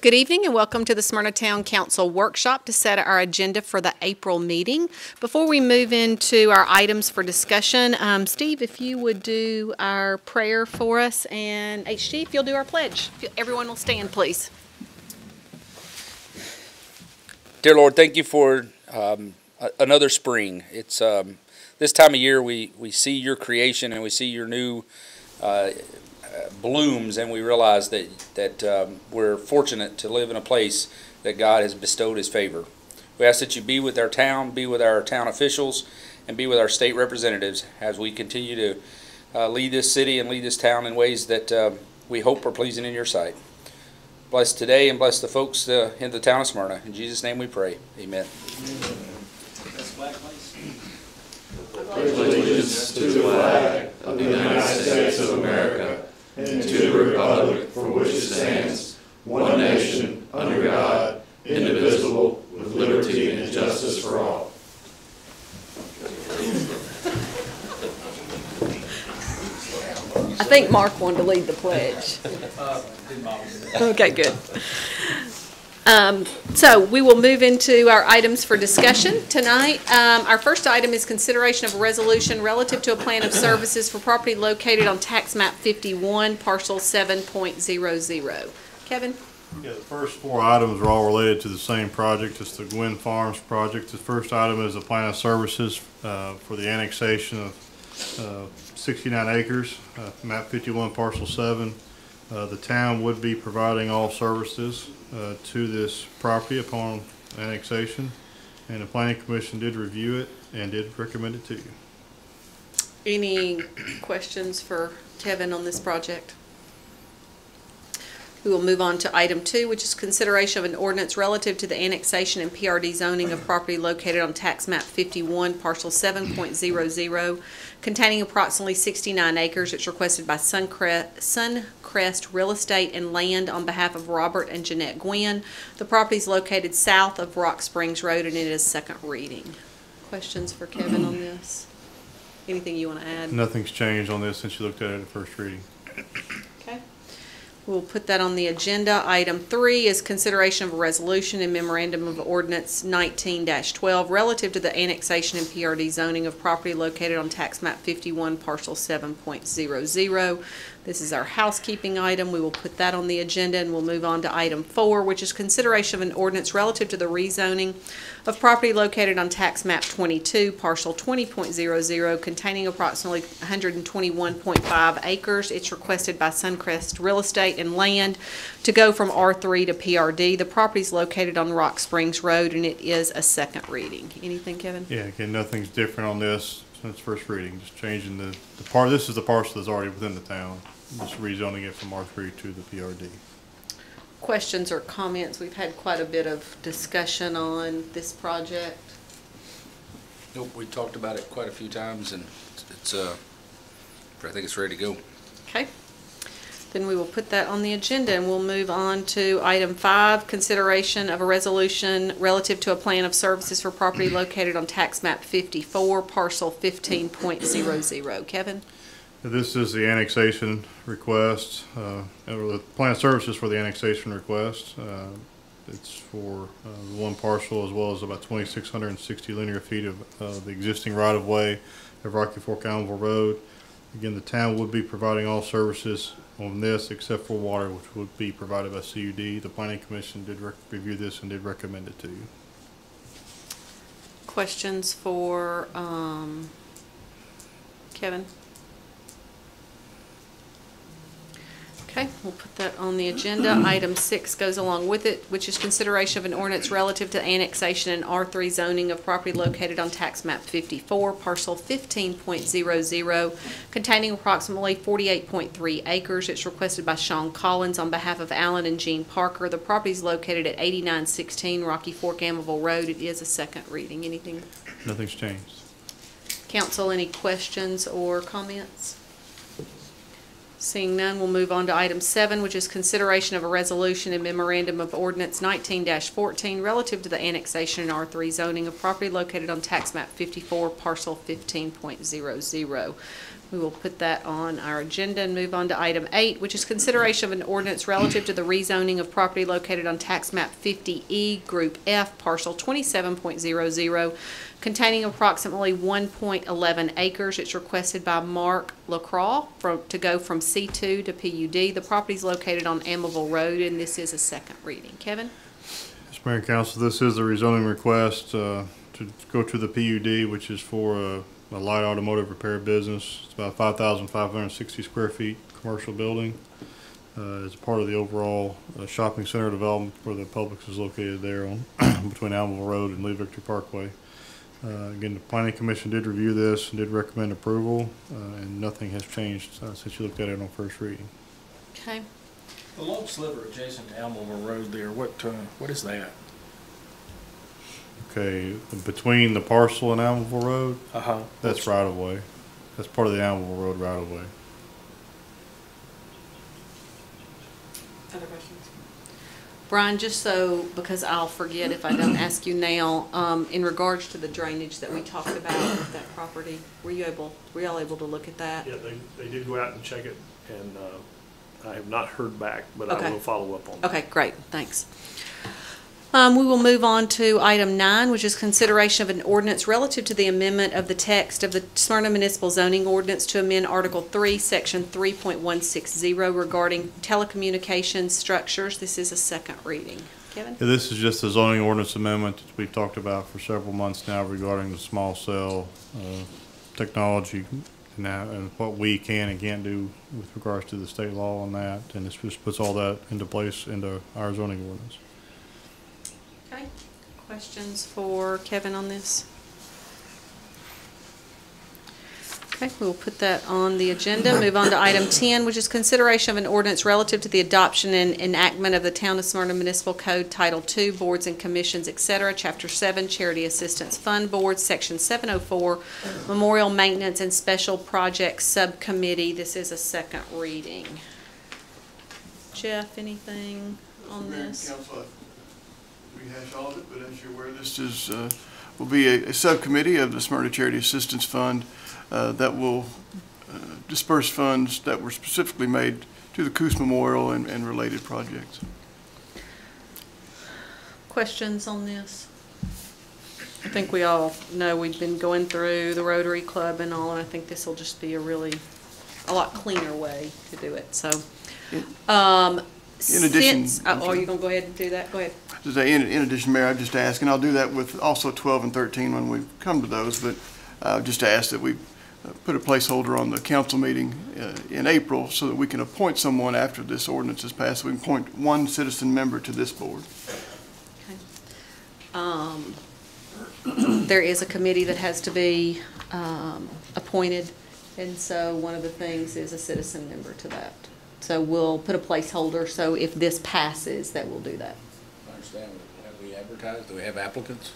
Good evening and welcome to the Smyrna Town Council workshop to set our agenda for the April meeting. Before we move into our items for discussion, Steve, if you would do our prayer for us, and HG, if you'll do our pledge. Everyone will stand, please. Dear Lord, thank you for another spring. It's this time of year we see your creation and we see your new blooms, and we realize that we're fortunate to live in a place that God has bestowed His favor. We ask that you be with our town, be with our town officials, and be with our state representatives as we continue to lead this city and lead this town in ways that we hope are pleasing in your sight. Bless today and bless the folks in the town of Smyrna. In Jesus' name we pray. Amen. Pledge allegiance to the flag of the United States of America and to the republic for which it stands, one nation, under God, indivisible, with liberty and justice for all. I think Mark wanted to lead the pledge. Okay, good. So we will move into our items for discussion tonight. Our first item is consideration of a resolution relative to a plan of services for property located on tax map 51, parcel 7.00. Kevin? Yeah, the first four items are all related to the same project. It's the Gwynn Farms project. The first item is a plan of services for the annexation of 69 acres, map 51, parcel 7. The town would be providing all services to this property upon annexation, and the Planning Commission did review it and did recommend it to you. Any questions for Kevin on this project? We will move on to item 2, which is consideration of an ordinance relative to the annexation and PRD zoning of property located on tax map 51, parcel 7.00, containing approximately 69 acres. It's requested by Suncrest Real Estate and Land on behalf of Robert and Jeanette Gwynn. The property is located south of Rock Springs Road, and it is second reading. Questions for Kevin on this? Anything you want to add? Nothing's changed on this since you looked at it at first reading. Okay. We'll put that on the agenda. Item 3 is consideration of a resolution and memorandum of ordinance 19-12 relative to the annexation and PRD zoning of property located on tax map 51, parcel 7.00. This is our housekeeping item. We will put that on the agenda, and we'll move on to item 4, which is consideration of an ordinance relative to the rezoning of property located on tax map 22, parcel 20.00, containing approximately 121.5 acres. It's requested by Suncrest Real Estate and Land to go from R3 to PRD. The property is located on Rock Springs Road, and it is a second reading. Anything, Kevin? Yeah, again, nothing's different on this since first reading. Just changing the part. This is the parcel that's already within the town. Just rezoning it from R3 to the PRD. Questions or comments? We've had quite a bit of discussion on this project. Nope, we talked about it quite a few times, and it's I think it's ready to go. Okay. Then we will put that on the agenda, and we'll move on to item 5, consideration of a resolution relative to a plan of services for property located on tax map 54, parcel 15.00. Kevin? This is the annexation request, or the plan of services for the annexation request. It's for one parcel, as well as about 2,660 linear feet of the existing right-of-way of Rocky Fork Allenville Road. Again, the town would be providing all services on this except for water, which would be provided by CUD. The Planning Commission did review this and did recommend it to you. Questions for Kevin? Okay, we'll put that on the agenda. Item 6 goes along with it, which is consideration of an ordinance relative to annexation and R3 zoning of property located on tax map 54, parcel 15.00, containing approximately 48.3 acres. It's requested by Sean Collins on behalf of Alan and Jean Parker. The property is located at 8916 Rocky Fork Allenville Road. It is a second reading. Anything? Nothing's changed. Council, any questions or comments? Seeing none, we'll move on to item 7, which is consideration of a resolution and memorandum of ordinance 19-14 relative to the annexation and R3 zoning of property located on tax map 54, parcel 15.00. We will put that on our agenda and move on to item 8, which is consideration of an ordinance relative to the rezoning of property located on tax map 50E, Group F, parcel 27.00, containing approximately 1.11 acres. It's requested by Mark LaCroix to go from C2 to PUD. The property is located on Amable Road, and this is a second reading. Kevin? Yes, Mayor and Council, this is the rezoning request to go to the PUD, which is for a light automotive repair business. It's about 5,560 square feet commercial building. It's part of the overall shopping center development where the Publix is located there on between Allenville Road and Lee Victory Parkway. Again, the Planning Commission did review this and did recommend approval, and nothing has changed since you looked at it on first reading. Okay. The long sliver adjacent to Allenville Road there, what is that? Okay, between the parcel and Allenville Road, Uh-huh. that's right of way. That's part of the Allenville Road right of way. Other questions? Brian, just so, because I'll forget if I don't ask you now, in regards to the drainage that we talked about with that property, were y'all able to look at that? Yeah, they did go out and check it, and I have not heard back, but Okay. I will follow up on that. Okay, great, thanks. We will move on to item 9, which is consideration of an ordinance relative to the amendment of the text of the Smyrna Municipal Zoning Ordinance to amend Article 3, Section 3.160 regarding telecommunications structures. This is a second reading. Kevin? Yeah, this is just a zoning ordinance amendment that we've talked about for several months now regarding the small cell technology now and what we can and can't do with regards to the state law on that. And this just puts all that into place into our zoning ordinance. Okay. Questions for Kevin on this? Okay, we'll put that on the agenda. Move on to item 10, which is consideration of an ordinance relative to the adoption and enactment of the Town of Smyrna Municipal Code Title II, Boards and Commissions, etc., Chapter 7, Charity Assistance Fund Board, Section 704, Memorial Maintenance and Special Projects Subcommittee. This is a second reading. Jeff, anything on this? Council, rehash all of it, but as you're aware, this is will be a subcommittee of the Smyrna Charity Assistance Fund that will disperse funds that were specifically made to the Coos Memorial and related projects. Questions on this? I think we all know we've been going through the Rotary Club and all, and I think this will just be a lot cleaner way to do it, so. In addition, are you gonna go ahead and do that? Go ahead. In addition, Mayor, I'd just ask, and I'll do that with also 12 and 13 when we come to those, but just ask that we put a placeholder on the council meeting in April so that we can appoint someone after this ordinance is passed. We can appoint one citizen member to this board. Okay. There is a committee that has to be appointed, and so one of the things is a citizen member to that. So we'll put a placeholder, so if this passes, that we'll do that. I understand. Have we advertised? Do we have applicants?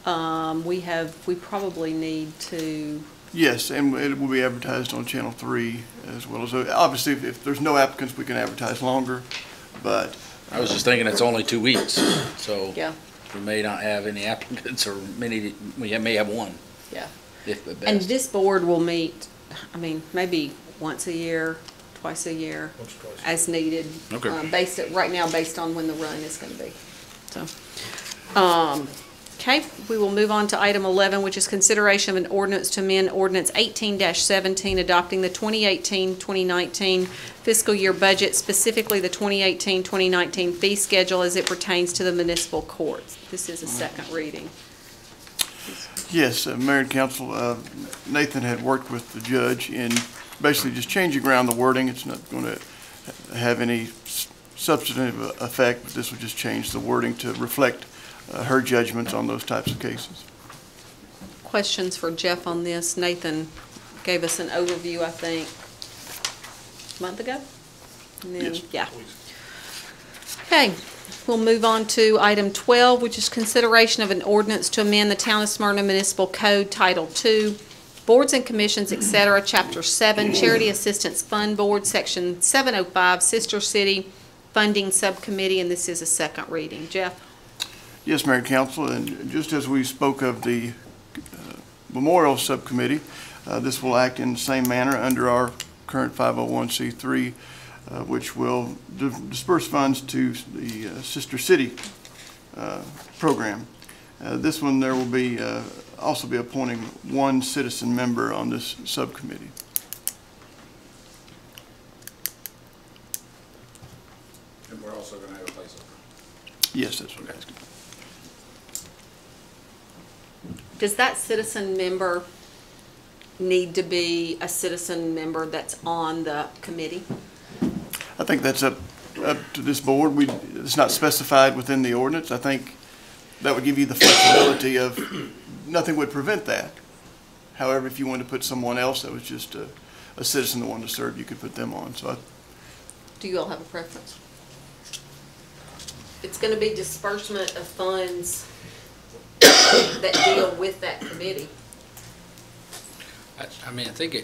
We probably need to. Yes, and it will be advertised on Channel 3 as well as, obviously, if there's no applicants, we can advertise longer, but. I was just thinking it's only 2 weeks, so Yeah. we may not have any applicants, or we may have one. Yeah. If the And best. this board will meet, maybe once a year, twice a year, Once or twice. as needed. Okay. Right now, based on when the run is gonna be, so. Okay, we will move on to item 11, which is consideration of an ordinance to amend ordinance 18-17, adopting the 2018-2019 fiscal year budget, specifically the 2018-2019 fee schedule as it pertains to the municipal courts. This is a second reading. Yes, Mayor and Council, Nathan had worked with the judge in basically just changing around the wording. It's not going to have any substantive effect, but this will just change the wording to reflect her judgments on those types of cases. Questions for Jeff on this? Nathan gave us an overview, I think, a month ago? And then, Yes. Yeah. Okay, we'll move on to item 12, which is consideration of an ordinance to amend the Town of Smyrna Municipal Code Title II, Boards and Commissions, etc., Chapter 7, Charity Assistance Fund Board, Section 705, Sister City Funding Subcommittee, and this is a second reading. Jeff? Yes, Mayor and Council, and just as we spoke of the Memorial Subcommittee, This will act in the same manner under our current 501c3, which will disperse funds to the Sister City program. This one, there will be also be appointing one citizen member on this subcommittee. And we're also going to have a placeholder. Yes, that's what I'm asking. Does that citizen member need to be a citizen member that's on the committee? I think that's up to this board. It's not specified within the ordinance. I think that would give you the flexibility of, nothing would prevent that. However, if you wanted to put someone else that was just a citizen that wanted to serve, you could put them on. So Do you all have a preference? It's going to be disbursement of funds that deal with that committee. I mean, I think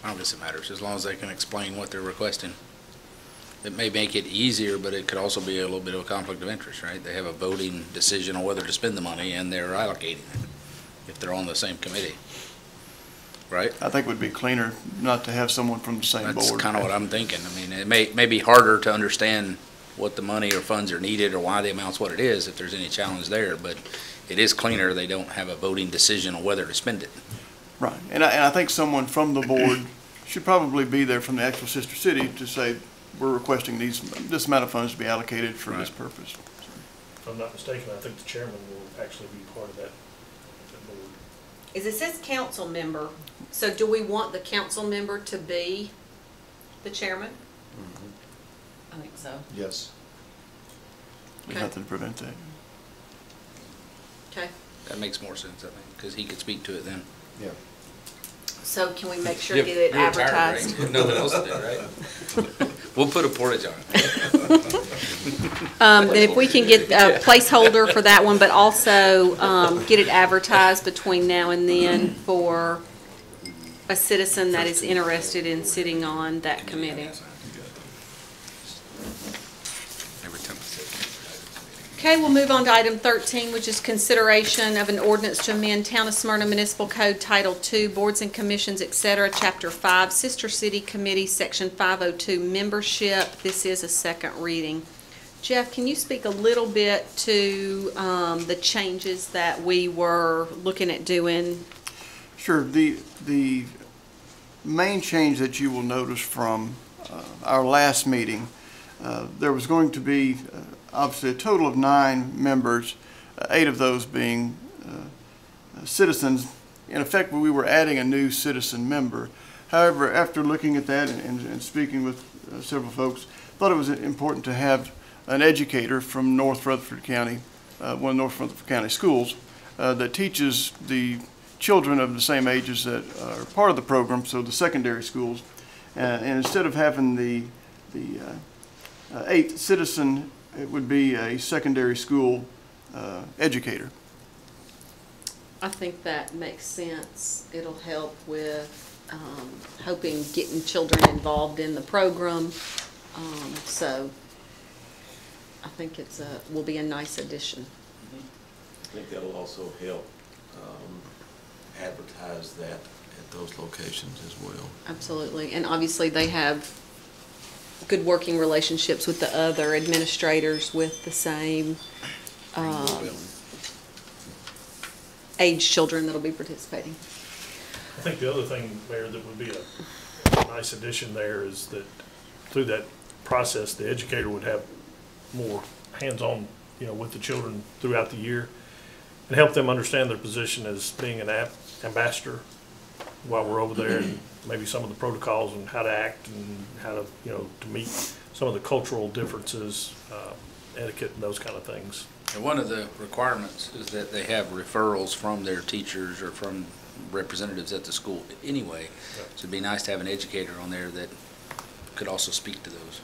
I don't guess it matters, as long as they can explain what they're requesting. It may make it easier, but it could also be a little bit of a conflict of interest, right? They have a voting decision on whether to spend the money, and they're allocating it if they're on the same committee, right? I think it would be cleaner not to have someone from the same board. That's kind of what I'm thinking. I mean, it may be harder to understand what the money or funds are needed or why the amount's what it is, if there's any challenge there, but it is cleaner. They don't have a voting decision on whether to spend it. Right, and I think someone from the board should probably be there from the actual Sister City to say, we're requesting this amount of funds to be allocated for this purpose. If I'm not mistaken, I think the chairman will actually be part of that board. Is it says council member, so do we want the council member to be the chairman? I think so. Yes. There's Okay. nothing to prevent that. Okay, That makes more sense, I think, because he could speak to it then. Yeah. so can we make sure to get it advertised? Nothing else to do, right? We'll put a portage on it. Then if we can get a placeholder for that one, but also get it advertised between now and then for a citizen that is interested in sitting on that committee. Every time I say Okay, we'll move on to item 13, which is consideration of an ordinance to amend Town of Smyrna Municipal Code Title II, Boards and Commissions, etc., Chapter 5, Sister City Committee, Section 502, Membership. This is a second reading. Jeff, can you speak a little bit to the changes that we were looking at doing? Sure. The main change that you will notice from our last meeting, there was going to be obviously a total of 9 members, 8 of those being citizens. In effect, we were adding a new citizen member. However, after looking at that and speaking with several folks, thought it was important to have an educator from North Rutherford County, one of North Rutherford County schools, that teaches the children of the same ages that are part of the program, so the secondary schools. And instead of having the 8th citizen, it would be a secondary school educator. I think that makes sense. It'll help with hoping getting children involved in the program. So I think will be a nice addition. I think that'll also help advertise that at those locations as well. Absolutely. And obviously they have good working relationships with the other administrators with the same age children that'll be participating. I think the other thing, Mayor, that would be a nice addition there is that through that process, the educator would have more hands-on, with the children throughout the year and help them understand their position as being an ambassador while we're over there, and maybe some of the protocols and how to act and how to, to meet some of the cultural differences, etiquette and those kind of things. And one of the requirements is that they have referrals from their teachers or from representatives at the school anyway. So it'd be nice to have an educator on there that could also speak to those.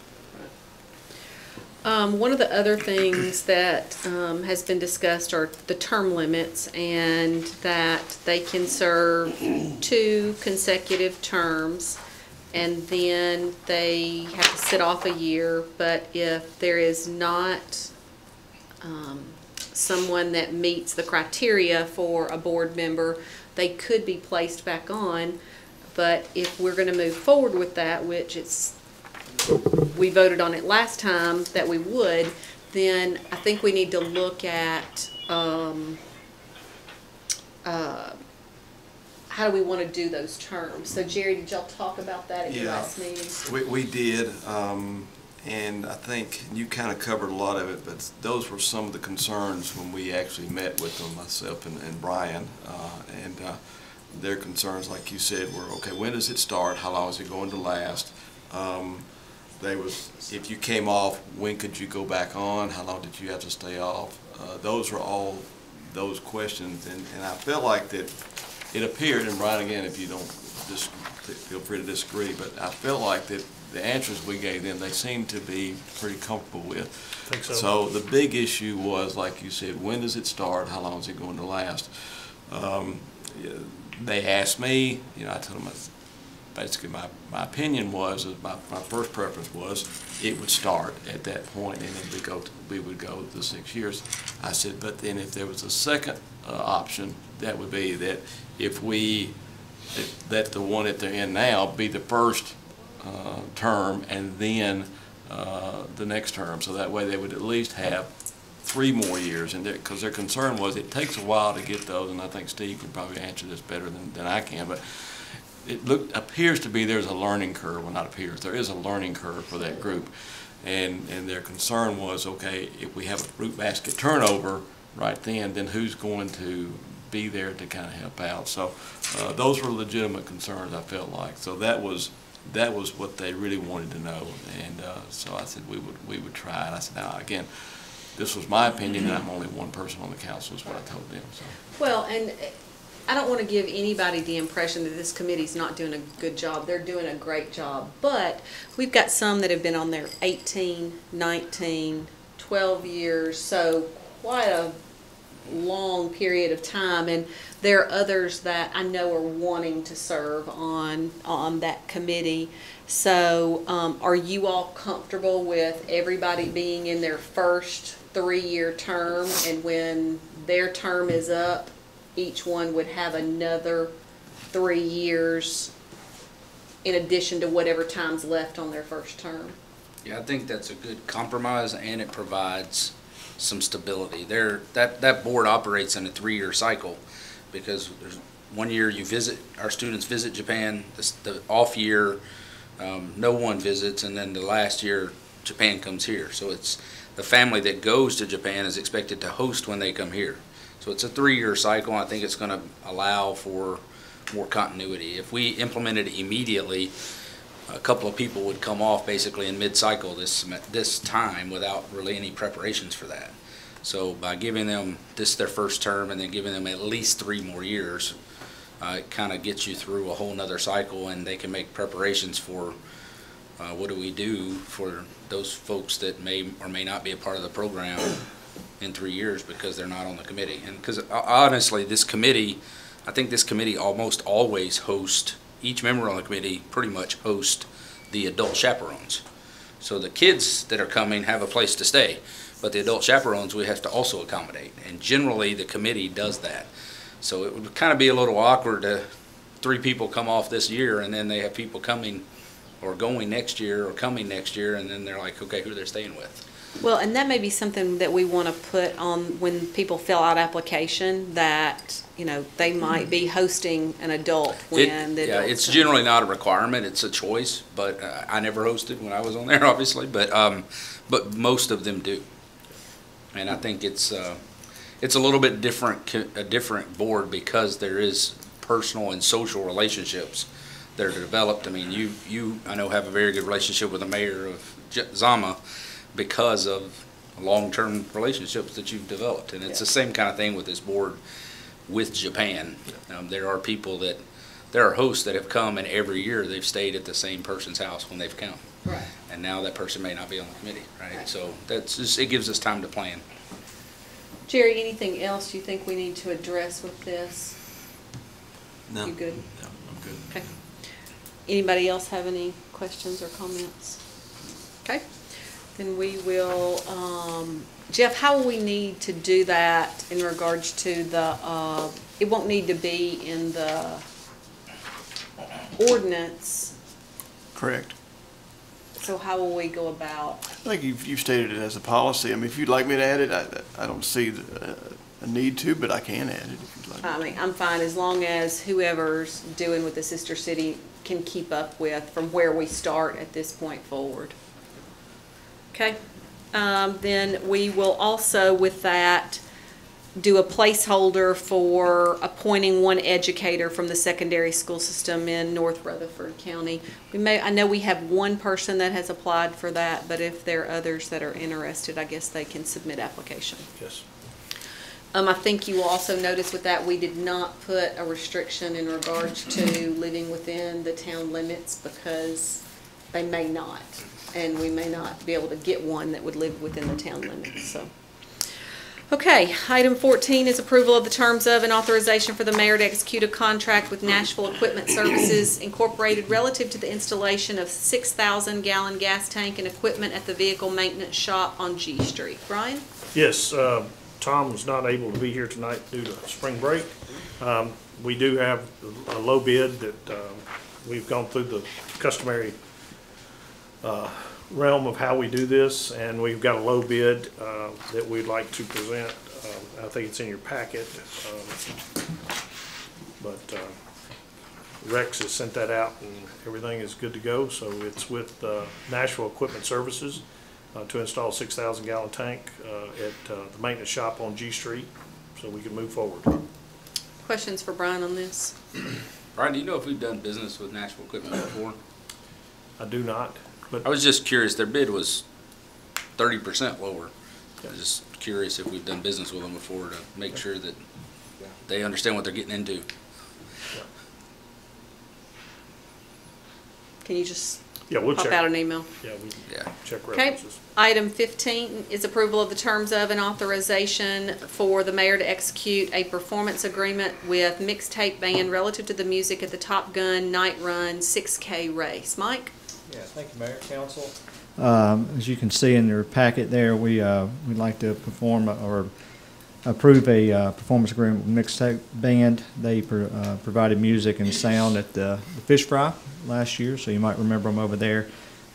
One of the other things that has been discussed are the term limits, and that they can serve 2 consecutive terms, and then they have to sit off a year. But if there is not someone that meets the criteria for a board member, they could be placed back on. But if we're gonna move forward with that, which we voted on it last time that we would, then I think we need to look at, how do we want to do those terms? So Jerry, did y'all talk about that at your Yeah. last meeting? We did, and I think you kind of covered a lot of it, but those were some of the concerns when we actually met with them, myself and Brian, and their concerns, like you said, were, okay, when does it start? How long is it going to last? If you came off, when could you go back on? How long did you have to stay off? Those were all those questions, and I felt like that it appeared, and Brian, again, if you don't feel free to disagree, but I felt like that the answers we gave them, they seemed to be pretty comfortable with. I think so. So the big issue was, like you said, when does it start? How long is it going to last? They asked me, I told them, basically my opinion was, my first preference was, it would start at that point, and then we would go the 6 years. I said, but then if there was a second option, that would be that if we let the one that they're in now be the first term, and then the next term, so that way they would at least have 3 more years, and because their concern was it takes a while to get those, and I think Steve could probably answer this better than I can, but it appears to be there's a learning curve. Well, not appears, there is a learning curve for that group, and their concern was, okay, if we have a fruit basket turnover right then who's going to be there to kind of help out? So those were legitimate concerns, I felt like. So that was what they really wanted to know, and so I said we would try. And I said, now again, this was my opinion, and I'm only one person on the council, is what I told them. So. Well, and I don't want to give anybody the impression that this committee's not doing a good job. They're doing a great job. But we've got some that have been on there 18, 19, 12 years, so quite a long period of time. And there are others that I know are wanting to serve on that committee. So are you all comfortable with everybody being in their first 3-year term, and when their term is up, each one would have another 3 years in addition to whatever time's left on their first term? Yeah, I think that's a good compromise, and it provides some stability. That board operates in a 3-year cycle, because there's 1 year our students visit Japan, the off year, no one visits, and then the last year Japan comes here. So it's the family that goes to Japan is expected to host when they come here. So it's a 3-year cycle, and I think it's going to allow for more continuity. If we implemented it immediately, a couple of people would come off basically in mid-cycle this time without really any preparations for that. So by giving them their first term, and then giving them at least 3 more years, it kind of gets you through a whole nother cycle, and they can make preparations for what do we do for those folks that may or may not be a part of the program in 3 years because they're not on the committee. And because honestly, I think this committee almost always hosts, each member on the committee pretty much host the adult chaperones. So the kids that are coming have a place to stay, but the adult chaperones we have to also accommodate, and generally the committee does that. So it would kind of be a little awkward to 3 people come off this year, and then they have people coming or going next year or coming next year, and then they're like, okay, who they're staying with. Well, and that may be something that we want to put on when people fill out application, that, they might be hosting an adult when the adult's it's coming. generally not a requirement, it's a choice, but I never hosted when I was on there, obviously, but most of them do. And I think it's a little bit a different board, because there is personal and social relationships that are developed. I mean, you I know have a very good relationship with the mayor of Zama because of long-term relationships that you've developed, and it's the same kind of thing with this board with Japan. There are hosts that have come, and every year they've stayed at the same person's house when they've come. Right. And now that person may not be on the committee, right? So it gives us time to plan. Jerry, anything else you think we need to address with this? No. You good? No, I'm good. Okay. Anybody else have any questions or comments? Okay. Then we will Jeff, how will we need to do that in regards to the, it won't need to be in the ordinance, Correct. so how will we go about? I think you've stated it as a policy. I mean, if you'd like me to add it, I don't see a need to, but I can add it if you'd like. I mean, I'm fine as long as whoever's doing with the sister city can keep up with from where we start at this point forward. Okay, then we will also with that do a placeholder for appointing one educator from the secondary school system in North Rutherford County. I know we have one person that has applied for that, but if there are others that are interested, I guess they can submit application. Yes. I think you will also notice with that, we did not put a restriction in regards to living within the town limits because they may not, and we may not be able to get one that would live within the town limits, so. Okay, item 14 is approval of the terms of and authorization for the mayor to execute a contract with Nashville Equipment Services Incorporated relative to the installation of 6,000-gallon gas tank and equipment at the vehicle maintenance shop on G Street. Brian? Yes, Tom was not able to be here tonight due to spring break. We do have a low bid that we've gone through the customary realm of how we do this, and we've got a low bid that we'd like to present. I think it's in your packet, but Rex has sent that out and everything is good to go. So it's with Nashville Equipment Services to install a 6,000-gallon tank at the maintenance shop on G Street, so we can move forward. Questions for Brian on this? Brian, do you know if we've done business with Nashville Equipment before? I do not, but I was just curious, their bid was 30% lower. I was just curious if we've done business with them before to make sure that they understand what they're getting into. Can you just we'll pop check. out an email? Yeah, we Yeah. check Okay. references. Item 15 is approval of the terms of and authorization for the mayor to execute a performance agreement with Mixtape Band relative to the music at the Top Gun Night Run 6K race. Mike? Yeah, thank you, Mayor, Council. As you can see in your packet there, we'd like to perform or approve a performance agreement with Mixtape Band. They provided music and sound at the Fish Fry last year, so you might remember them over there.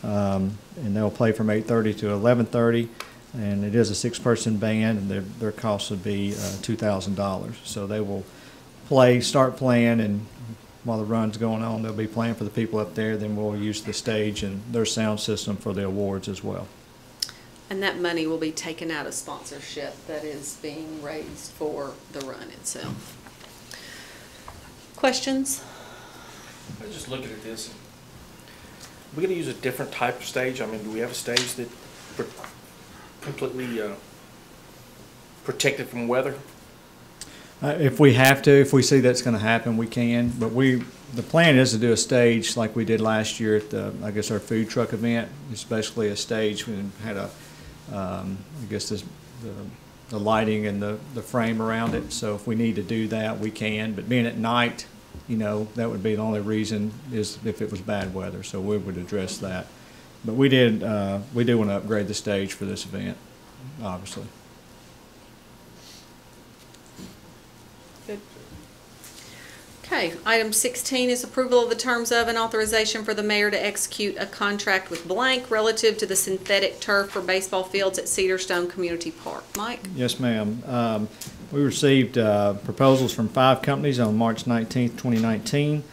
And they'll play from 8:30 to 11:30, and it is a 6-person band, and their cost would be $2,000. So they will start playing, and while the run's going on, they'll be playing for the people up there. Then we'll use the stage and their sound system for the awards as well. And that money will be taken out of sponsorship that is being raised for the run itself. Questions? I was just looking at this. We're gonna use a different type of stage. I mean, do we have a stage that completely protected from weather? If we have to, if we see that's going to happen, we can. But the plan is to do a stage like we did last year at our food truck event. It's basically a stage. We had the lighting and the frame around it. So if we need to do that, we can. But being at night, that would be the only reason is if it was bad weather. So we would address that. But we do want to upgrade the stage for this event, obviously. Good. Okay, item 16 is approval of the terms of and authorization for the mayor to execute a contract with Blank relative to the synthetic turf for baseball fields at Cedarstone Community Park. Mike? Yes, ma'am. We received proposals from 5 companies on March 19th, 2019,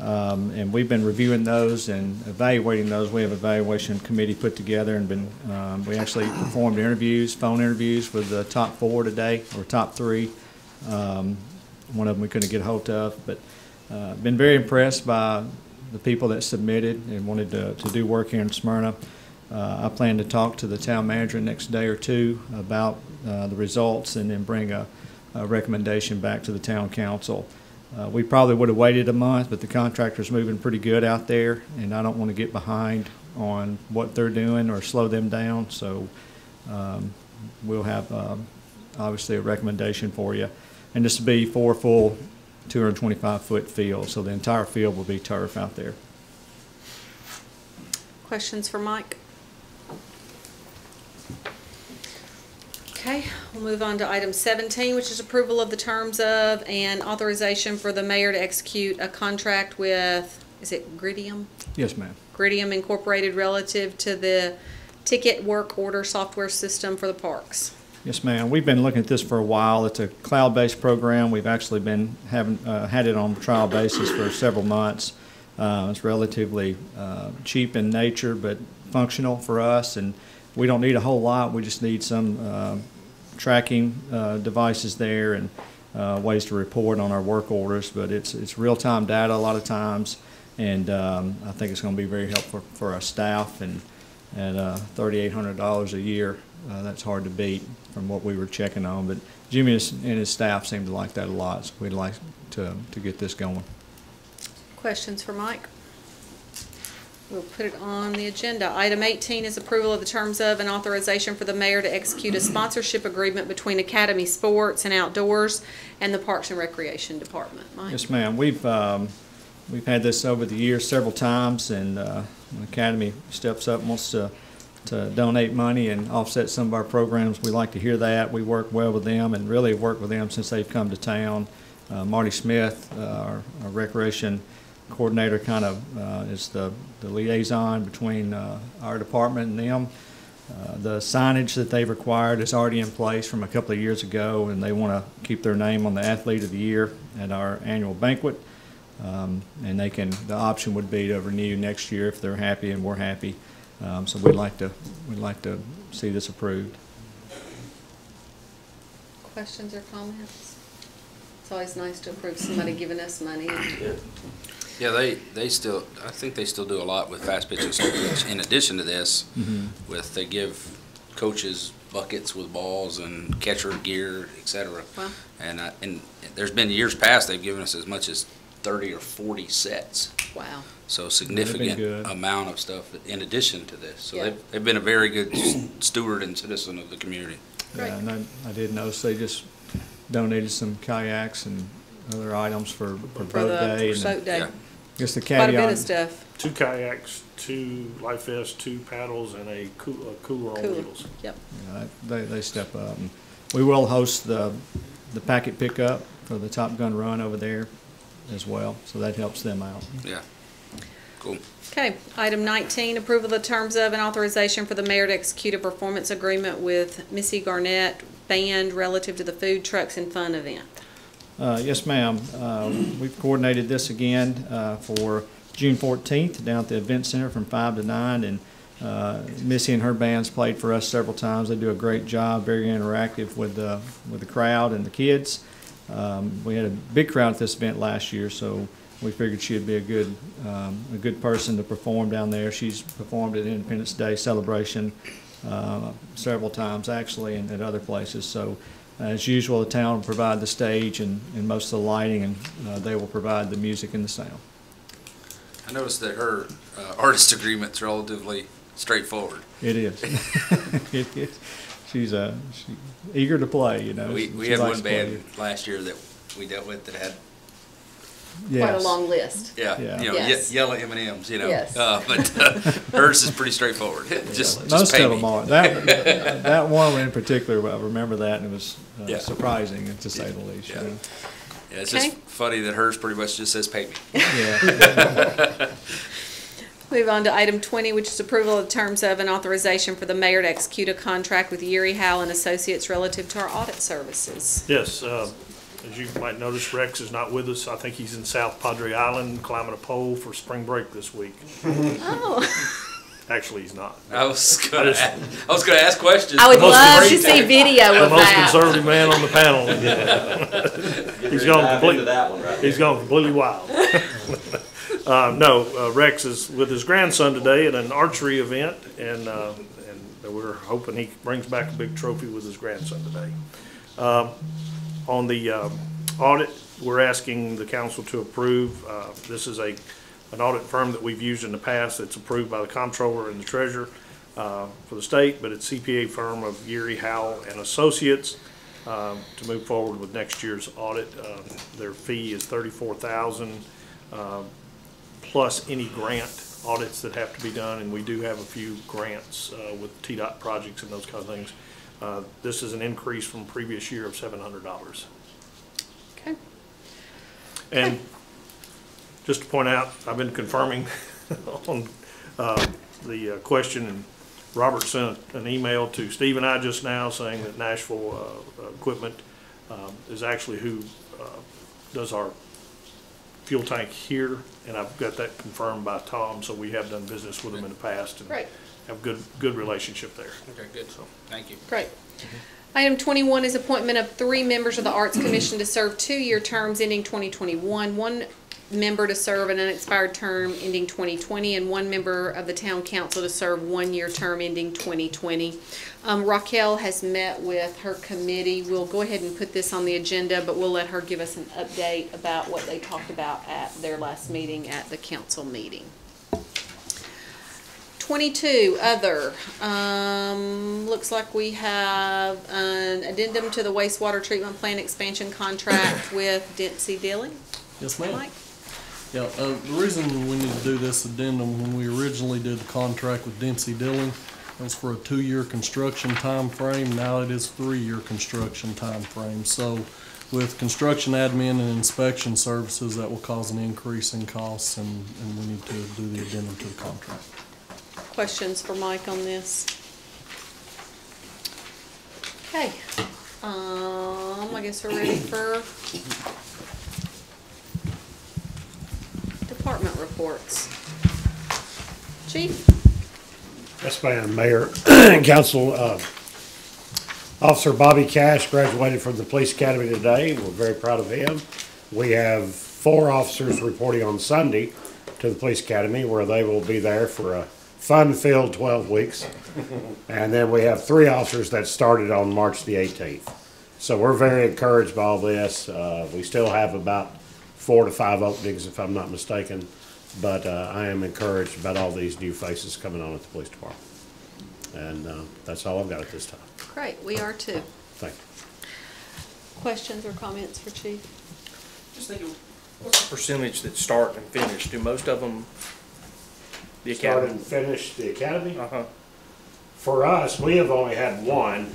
and we've been reviewing those and evaluating those. We have an evaluation committee put together and we actually performed phone interviews with the top 4 today, or top 3. One of them we couldn't get a hold of, but been very impressed by the people that submitted and wanted to do work here in Smyrna. I plan to talk to the town manager next day or two about the results and then bring a recommendation back to the town council. We probably would have waited a month, but the contractor's moving pretty good out there, and I don't want to get behind on what they're doing or slow them down. So we'll have obviously a recommendation for you. And this will be 4 full 225-foot fields, so the entire field will be turf out there. Questions for Mike? Okay, we'll move on to item 17, which is approval of the terms of and authorization for the mayor to execute a contract with, is it Gridium? Yes, ma'am. Gridium Incorporated relative to the ticket work order software system for the parks. Yes, ma'am. We've been looking at this for a while. It's a cloud-based program. We've actually been had it on trial basis for several months. It's relatively cheap in nature, but functional for us, and we don't need a whole lot. We just need some tracking devices there and ways to report on our work orders. But it's real-time data a lot of times, and I think it's going to be very helpful for our staff. And at $3,800 a year, that's hard to beat from what we were checking on. But Jimmy and his staff seem to like that a lot, so we'd like to get this going. Questions for Mike? We'll put it on the agenda. Item 18 is approval of the terms of and authorization for the mayor to execute a sponsorship agreement between Academy Sports and Outdoors and the Parks and Recreation Department. Mike? Yes, ma'am. We've had this over the years several times, and when Academy steps up and wants to donate money and offset some of our programs, we like to hear that. We work well with them and really worked with them since they've come to town. Marty Smith, our recreation coordinator, kind of is the liaison between our department and them. The signage that they've required is already in place from a couple of years ago, and they want to keep their name on the Athlete of the Year at our annual banquet. And the option would be to renew next year if they're happy and we're happy. So we'd like to see this approved. Questions or comments? It's always nice to approve somebody giving us money. Yeah, they still, I think they still do a lot with fast pitch and slow pitch. In addition to this, they give coaches buckets with balls and catcher gear, etc. Wow. And there's been years past they've given us as much as 30 or 40 sets. Wow. So significant amount of stuff in addition to this. So Yeah. they've been a very good steward and citizen of the community. Great. Yeah, and I did notice they just donated some kayaks and other items for boat day. For boat day. Yeah. Just the Quite a bit caveat. of stuff. 2 kayaks, 2 life vests, 2 paddles, and a cooler on Cool. wheels. Yep. They step up. And we will host the packet pickup for the Top Gun run over there as well, so that helps them out. Yeah. Cool. Okay, item 19, approval of the terms of and authorization for the mayor to execute a performance agreement with Missy Garnett Band relative to the Food Trucks and Fun event. Yes, ma'am. We've coordinated this again for June 14th down at the Event Center from 5 to 9, and Missy and her bands played for us several times. They do a great job, very interactive with the crowd and the kids. We had a big crowd at this event last year, so we figured she'd be a good person to perform down there. She's performed at Independence Day celebration several times actually, and at other places. So as usual, the town will provide the stage and most of the lighting, and they will provide the music and the sound. I noticed that her artist agreement's relatively straightforward. It is. She's eager to play, you know. We had one band last year that we dealt with that had Quite a long list. Yeah. Yes. Yellow M&Ms, Yes. But hers is pretty straightforward. Just most pay of me. them are. That one in particular, I remember that, and it was Yeah. surprising, to say the least. Yeah. You know? Yeah, it's Okay. just funny that hers pretty much just says pay me. Yeah. Move on to item 20, which is approval of terms of and authorization for the mayor to execute a contract with Yuri Howell and Associates relative to our audit services. Yes, as you might notice, Rex is not with us. I think he's in South Padre Island climbing a pole for spring break this week. Oh, Actually, he's not. I was gonna ask questions. I would Most love to great- see video The of most that. conservative man on the panel. He's gone completely wild. No, Rex is with his grandson today at an archery event, and we're hoping he brings back a big trophy with his grandson today. On the audit, we're asking the council to approve. This is an audit firm that we've used in the past. It's approved by the comptroller and the treasurer for the state, but it's CPA firm of Yuri Howell and Associates to move forward with next year's audit. Their fee is $34,000 plus any grant audits that have to be done, and we do have a few grants with TDOT projects and those kind of things This is an increase from previous year of $700. Okay. And just to point out, I've been confirming on the question, and Robert sent an email to Steve and I just now saying that Nashville Equipment is actually who does our fuel tank here, and I've got that confirmed by Tom, so we have done business with them in the past. And Great. have good relationship there. Okay, good. So, thank you. Great. Item 21 is appointment of 3 members of the Arts Commission to serve 2-year terms ending 2021, 1 member to serve an unexpired term ending 2020, and 1 member of the Town Council to serve 1-year term ending 2020. Raquel has met with her committee. We'll go ahead and put this on the agenda, but we'll let her give us an update about what they talked about at their last meeting at the council meeting. 22, other. Looks like we have an addendum to the wastewater treatment plant expansion contract with Dempsey Dilling. Yes, ma'am. Mike? Yeah, the reason we need to do this addendum, when we originally did the contract with Dempsey Dilling, it was for a 2-year construction time frame. Now it is 3-year construction time frame. So with construction admin and inspection services, that will cause an increase in costs, and we need to do the addendum to the contract. Questions for Mike on this? Okay. I guess we're ready for department reports. Chief? Yes, ma'am. Mayor and Council, Officer Bobby Cash graduated from the Police Academy today. We're very proud of him. We have 4 officers reporting on Sunday to the Police Academy, where they will be there for a fun-filled 12 weeks. And then we have 3 officers that started on March the 18th. So we're very encouraged by all this. We still have about 4 to 5 openings, if I'm not mistaken. But I am encouraged about all these new faces coming on at the police department. And that's all I've got at this time. Great, we are too. Thank you. Questions or comments for Chief? Just thinking, what's the percentage that start and finish? Do most of them, the Start academy? and finish the academy? Uh-huh. For us, we have only had one.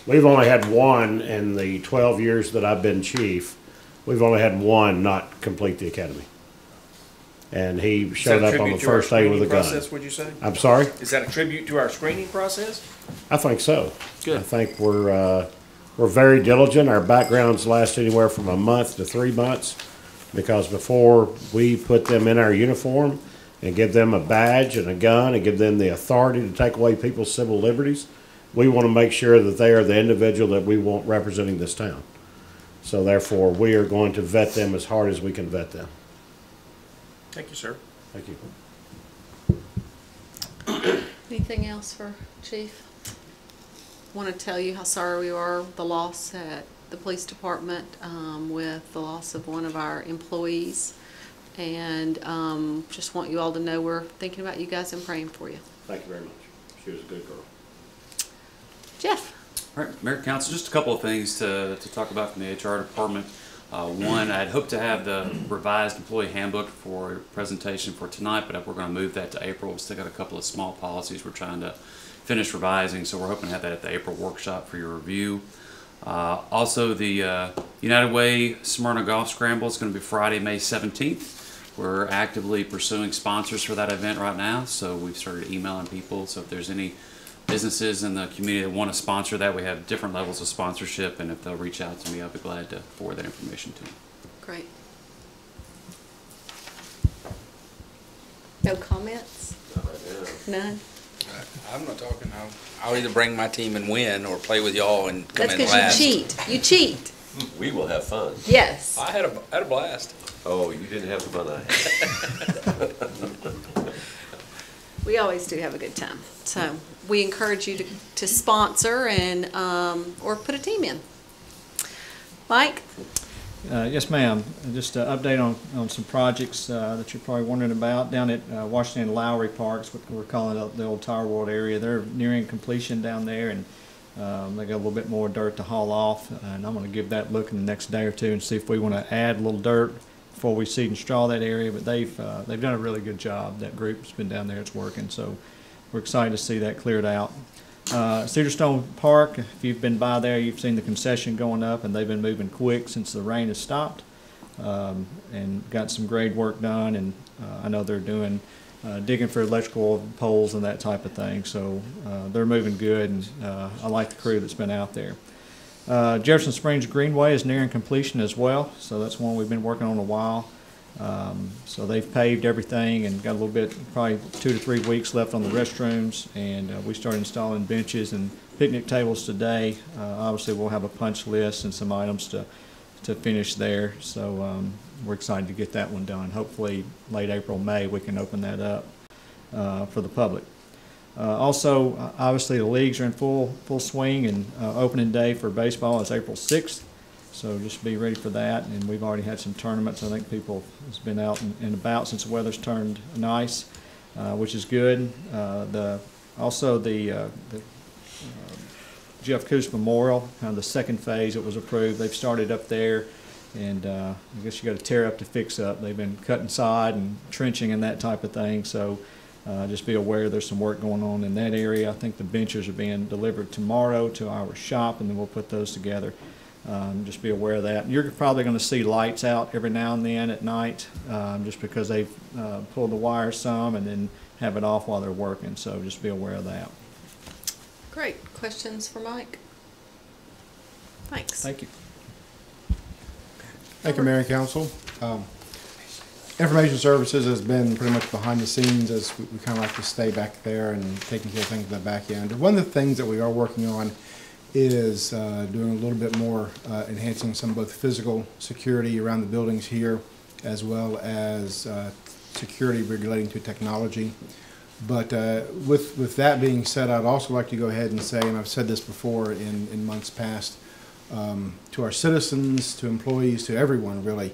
We've only had one in the 12 years that I've been chief. We've only had one not complete the academy. And he showed up on the first day with a gun. Process, would you say? I'm sorry? Is that a tribute to our screening process? I think so. Good. I think we're very diligent. Our backgrounds last anywhere from a month to 3 months, because before we put them in our uniform and give them a badge and a gun and give them the authority to take away people's civil liberties, we want to make sure that they are the individual that we want representing this town. So therefore, we are going to vet them as hard as we can vet them. Thank you, sir. Thank you. Anything else for Chief? Want to tell you how sorry we are the loss at the police department with the loss of one of our employees, and just want you all to know we're thinking about you guys and praying for you. Thank you very much. She was a good girl. Jeff? All right, Mayor, Council, just a couple of things to talk about from the HR department. One, I'd hoped to have the revised employee handbook for presentation for tonight, but we're going to move that to April. We've still got a couple of small policies we're trying to finish revising, so we're hoping to have that at the April workshop for your review. Also, the United Way Smyrna Golf Scramble is going to be Friday, May 17th. We're actively pursuing sponsors for that event right now, so we've started emailing people. So if there's any businesses in the community that want to sponsor that, we have different levels of sponsorship, and if they'll reach out to me, I'll be glad to forward that information to them. Great. No comments? Not right now. None? I'm not talking. I'll either bring my team and win, or play with y'all and come That's in because last. you cheat. You cheat. We will have fun. Yes. I had a blast. Oh, you didn't have the fun I had. We always do have a good time. So we encourage you to sponsor and or put a team in. Mike? Yes, ma'am. Just an update on some projects that you're probably wondering about. Down at Washington and Lowry Parks, what we're calling it the old Tower World area, they're nearing completion down there, and they got a little bit more dirt to haul off. And I'm going to give that a look in the next day or two and see if we want to add a little dirt before we seed and straw that area. But they've done a really good job. That group's been down there, it's working. So we're excited to see that cleared out. Cedarstone Park, if you've been by there, you've seen the concession going up, and they've been moving quick since the rain has stopped, and got some grade work done, and I know they're doing digging for electrical poles and that type of thing, so they're moving good, and I like the crew that's been out there. Jefferson Springs Greenway is nearing completion as well, so that's one we've been working on a while. So they've paved everything and got a little bit, probably 2 to 3 weeks left on the restrooms, and we started installing benches and picnic tables today. Obviously we'll have a punch list and some items to finish there, so we're excited to get that one done. Hopefully late April, May, we can open that up for the public. Also, obviously the leagues are in full swing, and opening day for baseball is April 6th. So just be ready for that, and we've already had some tournaments. I think people has been out and about since the weather's turned nice, which is good. Also the Jeff Coos Memorial, kind of the second phase that was approved. They've started up there, and I guess you got to tear up to fix up. They've been cutting sod and trenching and that type of thing. So just be aware there's some work going on in that area. I think the benches are being delivered tomorrow to our shop, and then we'll put those together. Just be aware of that. You're probably going to see lights out every now and then at night, just because they've pulled the wires some and then have it off while they're working. So just be aware of that. Great. Questions for Mike? Thanks. Thank you. Thank you, Mayor and Council. Information Services has been pretty much behind the scenes, as we kind of like to stay back there and taking care of things at the back end. One of the things that we are working on is doing a little bit more enhancing some both physical security around the buildings here, as well as security relating to technology. But with that being said, I'd also like to go ahead and say, and I've said this before in months past, to our citizens, to employees, to everyone really,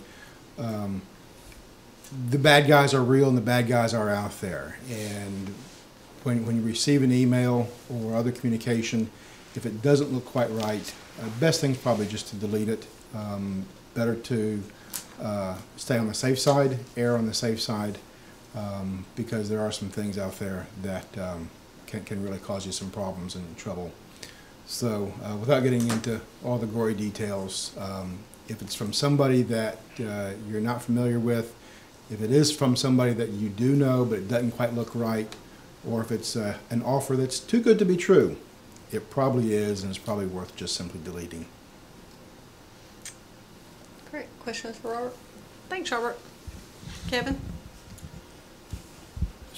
the bad guys are real and the bad guys are out there. And when you receive an email or other communication, if it doesn't look quite right, best thing is probably just to delete it. Better to stay on the safe side, err on the safe side, because there are some things out there that can really cause you some problems and trouble. So without getting into all the gory details, if it's from somebody that you're not familiar with, if it is from somebody that you do know but it doesn't quite look right, or if it's an offer that's too good to be true, it probably is, and it's probably worth just simply deleting. Great. Questions for Robert? Thanks, Robert. Kevin?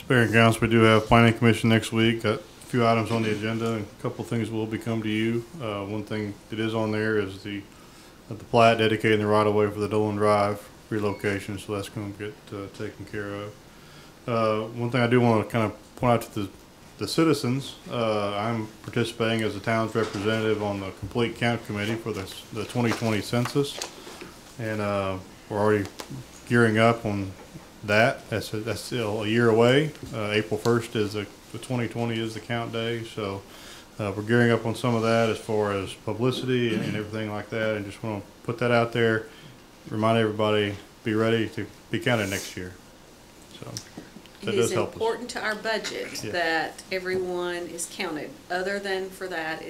Mayor and Council, we do have Planning Commission next week. Got a few items on the agenda, and a couple of things will become to you. One thing that is on there is the plat dedicating the right-of-way for the Dolan Drive relocation, so that's going to get taken care of. One thing I do want to kind of point out to the citizens, I'm participating as the town's representative on the Complete Count Committee for the 2020 census, and we're already gearing up on that. That's still a year away. April 1st is the 2020 is the count day, so we're gearing up on some of that as far as publicity and everything like that, and just want to put that out there, remind everybody, be ready to be counted next year. So that It is does help us. important to our budget that everyone is counted. Other than for that,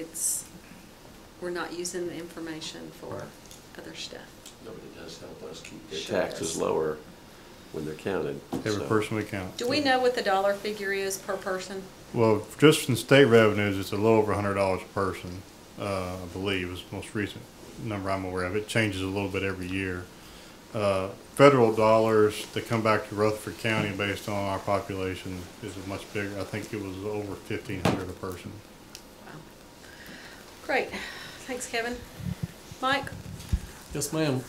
we're not using the information for other stuff. No, but it does help us keep their Sure taxes does. lower when they're counted. Every person we count. Do we know what the dollar figure is per person? Well, just from state revenues, it's a little over $100 a person, I believe, is the most recent number I'm aware of. It changes a little bit every year. Federal dollars that come back to Rutherford County based on our population is much bigger. I think it was over $1,500 a person. Wow. Great. Thanks, Kevin. Mike? Yes, ma'am.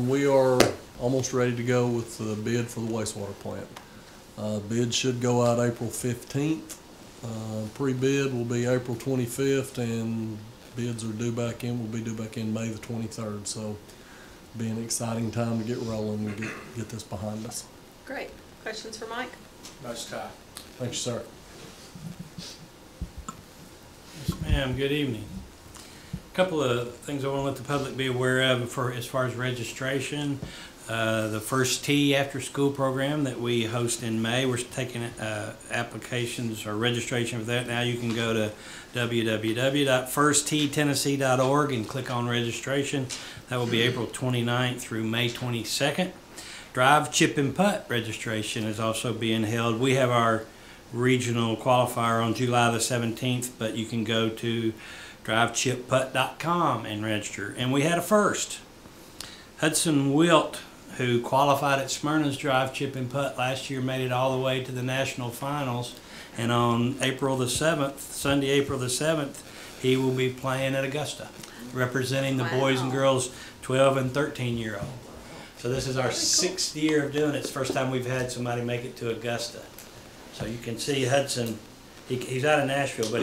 We are almost ready to go with the bid for the wastewater plant. Bid should go out April 15th. Pre-bid will be April 25th, and bids are due back in, will be due back in May the 23rd. So be an exciting time to get rolling and get this behind us. Great. Questions for Mike? Nice tie. Thank you, sir. Yes, ma'am. Good evening. A couple of things I want to let the public be aware of as far as registration. The First Tee after-school program that we host in May. We're taking applications or registration for that now. You can go to www.firstteetennessee.org and click on registration. That will be April 29th through May 22nd. Drive, Chip, and Putt registration is also being held. We have our regional qualifier on July the 17th, but you can go to drivechipputt.com and register. And we had a first. Hudson Wilt, who qualified at Smyrna's Drive, Chip, and Putt last year, made it all the way to the national finals. And on April the 7th, Sunday, April the 7th, he will be playing at Augusta, representing the boys and girls 12 and 13-year-old. So this is our 6th year of doing it. It's the first time we've had somebody make it to Augusta. So you can see Hudson, he's out of Nashville, but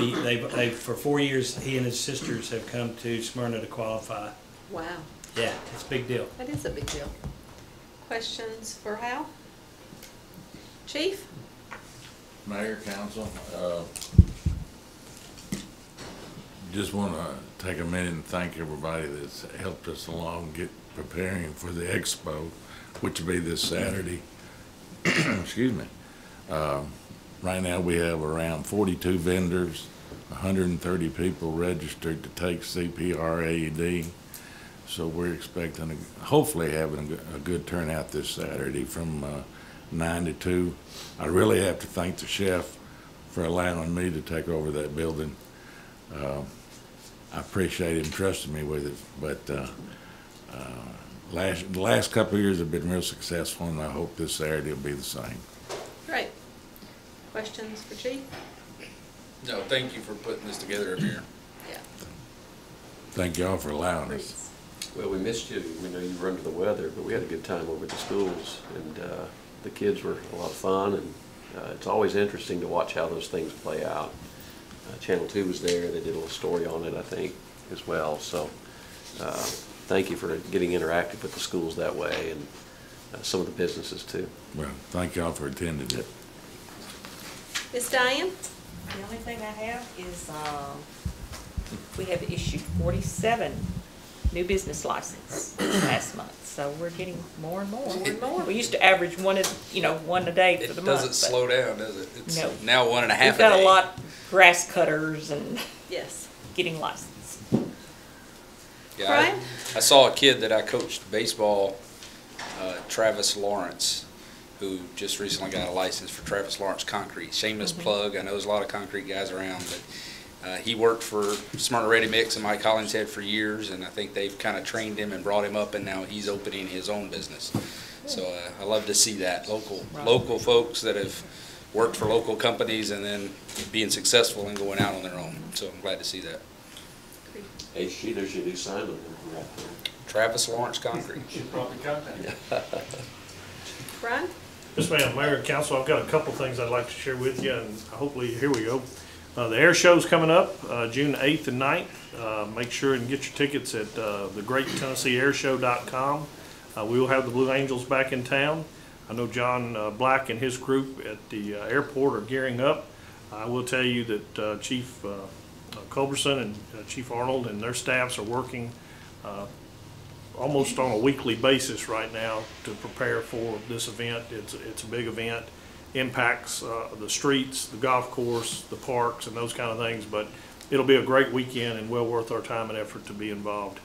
they for 4 years, he and his sisters have come to Smyrna to qualify. Wow. Yeah, it's a big deal. That is a big deal. Questions for Hal? Chief? Mayor, council, just want to take a minute and thank everybody that's helped us along preparing for the expo, which will be this Saturday. Excuse me. Right now we have around 42 vendors, 130 people registered to take CPR AED. So we're expecting, hopefully having a good turnout this Saturday from 9 to 2. I really have to thank the chef for allowing me to take over that building. I appreciate him trusting me with it, but the last couple of years have been real successful, and I hope this Saturday will be the same. Great. Questions for Chief? No, thank you for putting this together every year. Yeah. Thank y'all for allowing us. Well, we missed you. We know you were under the weather, but we had a good time over at the schools, and the kids were a lot of fun, and it's always interesting to watch how those things play out. Channel 2 was there. They did a little story on it, I think, as well. So thank you for getting interactive with the schools that way, and some of the businesses, too. Well, thank y'all for attending it. Miss Diane? The only thing I have is we have issued 47 new business licenses last month, so we're getting more and more. More and more. We used to average one a day for the month. It doesn't slow down, does it? It's no. Now 1.5 a day. We've got a lot grass cutters and yes, getting licensed. Yeah, I saw a kid that I coached baseball, Travis Lawrence, who just recently got a license for Travis Lawrence Concrete. Shameless plug. I know there's a lot of concrete guys around, but he worked for Smyrna Ready Mix and Mike Hollingshead for years, and I think they've kind of trained him and brought him up, and now he's opening his own business. So I love to see that local folks that have worked for local companies and then being successful and going out on their own. So I'm glad to see that. Hey, there's your new Simon right there. Travis Lawrence Concrete. Should probably contact him. Brian? Yes, ma'am. Mayor and council, I've got a couple things I'd like to share with you, and hopefully, here we go. The air show's coming up June 8th and 9th. Make sure and get your tickets at thegreattennesseeairshow.com. We will have the Blue Angels back in town. I know John Black and his group at the airport are gearing up. I will tell you that Chief Culberson and Chief Arnold and their staffs are working almost on a weekly basis right now to prepare for this event. It's a big event. Impacts the streets, the golf course, the parks, and those kind of things, but it'll be a great weekend and well worth our time and effort to be involved.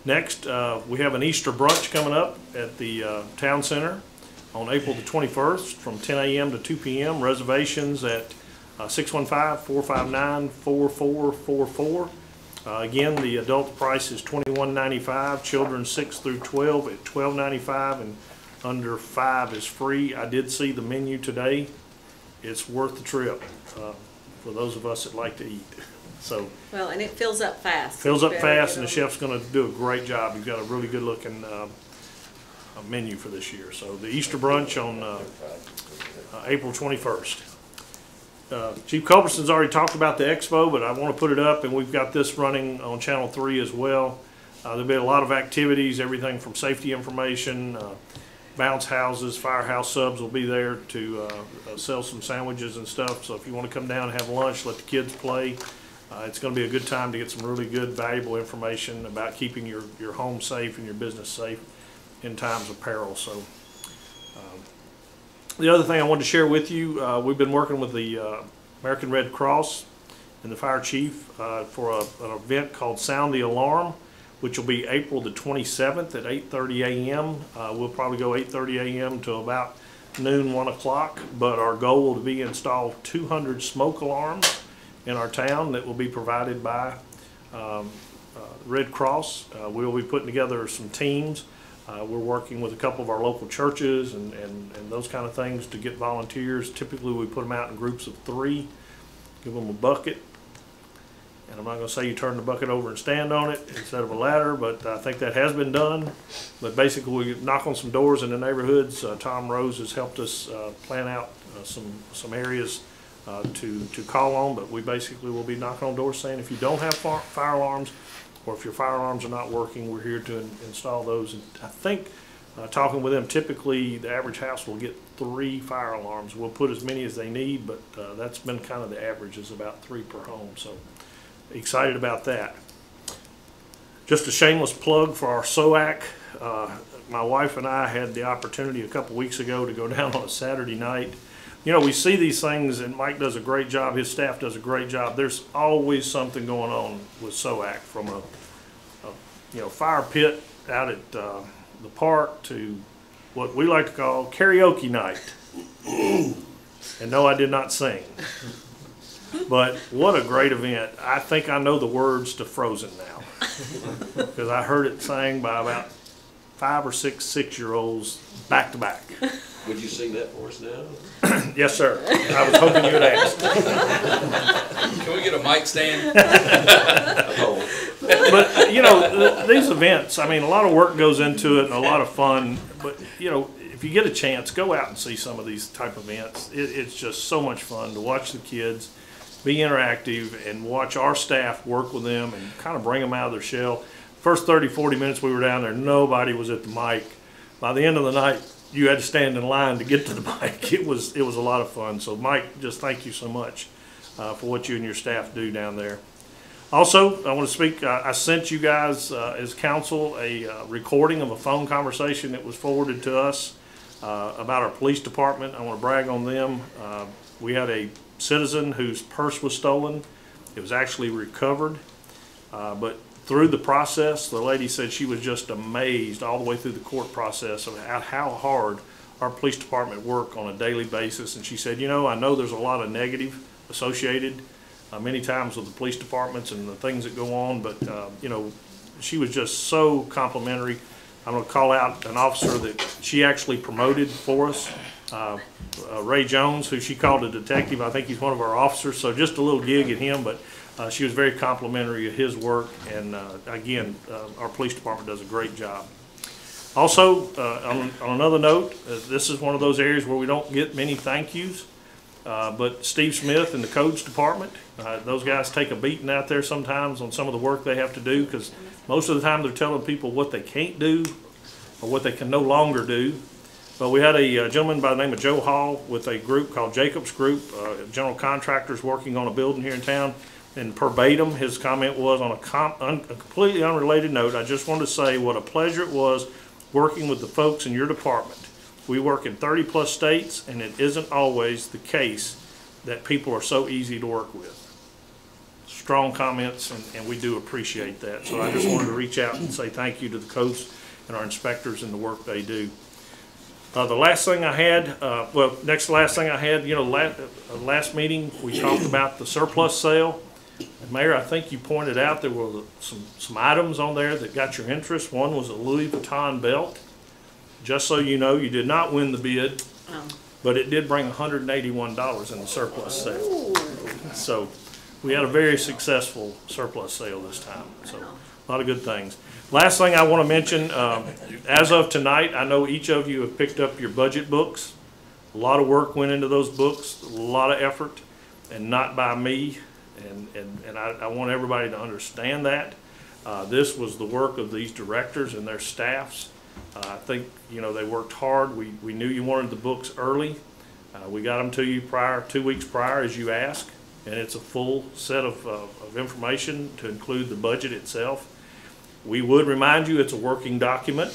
Next, we have an Easter brunch coming up at the Town Center on April the 21st from 10 a.m. to 2 p.m. Reservations at 615-459-4444. Again, the adult price is $21.95, children 6 through 12 at $12.95, and under 5 is free. I did see the menu today. It's worth the trip for those of us that like to eat. So well, and it fills up fast. Fills up fast, and the chef's going to do a great job. He's got a really good looking menu for this year. So the Easter brunch on April 21st. Chief Culberson's already talked about the expo, but I want to put it up, and we've got this running on Channel 3 as well. There'll be a lot of activities, everything from safety information, bounce houses, firehouse subs will be there to sell some sandwiches and stuff. So if you want to come down and have lunch, let the kids play. It's going to be a good time to get some really good, valuable information about keeping your home safe and your business safe. in times of peril. So the other thing I wanted to share with you, we've been working with the American Red Cross and the fire chief for an event called Sound the Alarm, which will be April the 27th at 8:30 a.m. We'll probably go 8:30 a.m. to about noon, 1 o'clock, but our goal will be to install 200 smoke alarms in our town that will be provided by Red Cross. We'll be putting together some teams. We're working with a couple of our local churches and those kind of things to get volunteers. Typically, we put them out in groups of 3, give them a bucket. And I'm not going to say you turn the bucket over and stand on it instead of a ladder, but I think that has been done. But basically, we knock on some doors in the neighborhoods. Tom Rose has helped us plan out some areas to call on, but we basically will be knocking on doors saying if you don't have fire alarms, or if your fire alarms are not working, we're here to install those. And I think, talking with them, typically the average house will get 3 fire alarms. We'll put as many as they need, but that's been kind of the average, is about 3 per home. So excited about that. Just a shameless plug for our SOAC. My wife and I had the opportunity a couple weeks ago to go down on a Saturday night. You know, we see these things, and Mike does a great job, his staff does a great job. There's always something going on with SOAC, from a fire pit out at the park to what we like to call karaoke night. And no, I did not sing. But what a great event. I think I know the words to Frozen now, because I heard it sang by about 5 or 6 6-year-olds back to back. Would you sing that for us now? Yes, sir. I was hoping you would ask. Can we get a mic stand? But, you know, these events, I mean, a lot of work goes into it and a lot of fun. But, you know, if you get a chance, go out and see some of these type of events. It's just so much fun to watch the kids be interactive and watch our staff work with them and kind of bring them out of their shell. First 30, 40 minutes we were down there, nobody was at the mic. By the end of the night, you had to stand in line to get to the mic. It was a lot of fun. So Mike, just thank you so much for what you and your staff do down there. Also, I want to speak, I sent you guys as council a recording of a phone conversation that was forwarded to us about our police department. I want to brag on them. We had a citizen whose purse was stolen. It was actually recovered, but through the process, the lady said she was just amazed all the way through the court process of how hard our police department work on a daily basis. And she said, you know, I know there's a lot of negative associated many times with the police departments and the things that go on, but you know, she was just so complimentary. I'm going to call out an officer that she actually promoted for us, Ray Jones, who she called a detective. I think he's one of our officers, so just a little gig at him, but she was very complimentary of his work, and again, our police department does a great job. Also, on another note, this is one of those areas where we don't get many thank yous, but Steve Smith and the codes department, those guys take a beating out there sometimes on some of the work they have to do, because most of the time they're telling people what they can't do or what they can no longer do. But we had a gentleman by the name of Joe Hall with a group called Jacobs Group, general contractors working on a building here in town. And verbatim, his comment was, on a completely unrelated note, I just wanted to say what a pleasure it was working with the folks in your department. We work in 30+ states, and it isn't always the case that people are so easy to work with. Strong comments, and we do appreciate that. So I just wanted to reach out and say thank you to the codes and our inspectors and the work they do. The last thing I had, next to last thing I had, you know, last meeting we talked about the surplus sale. Mayor, I think you pointed out there were some items on there that got your interest. One was a Louis Vuitton belt. Just so you know, you did not win the bid, but it did bring $181 in the surplus sale. So we had a very successful surplus sale this time. So a lot of good things. Last thing I want to mention, as of tonight, I know each of you have picked up your budget books. A lot of work went into those books, a lot of effort, and not by me. And I want everybody to understand that. This was the work of these directors and their staffs. I think, you know, they worked hard. We knew you wanted the books early. We got them to you 2 weeks prior, as you asked, and it's a full set of information to include the budget itself. We would remind you it's a working document.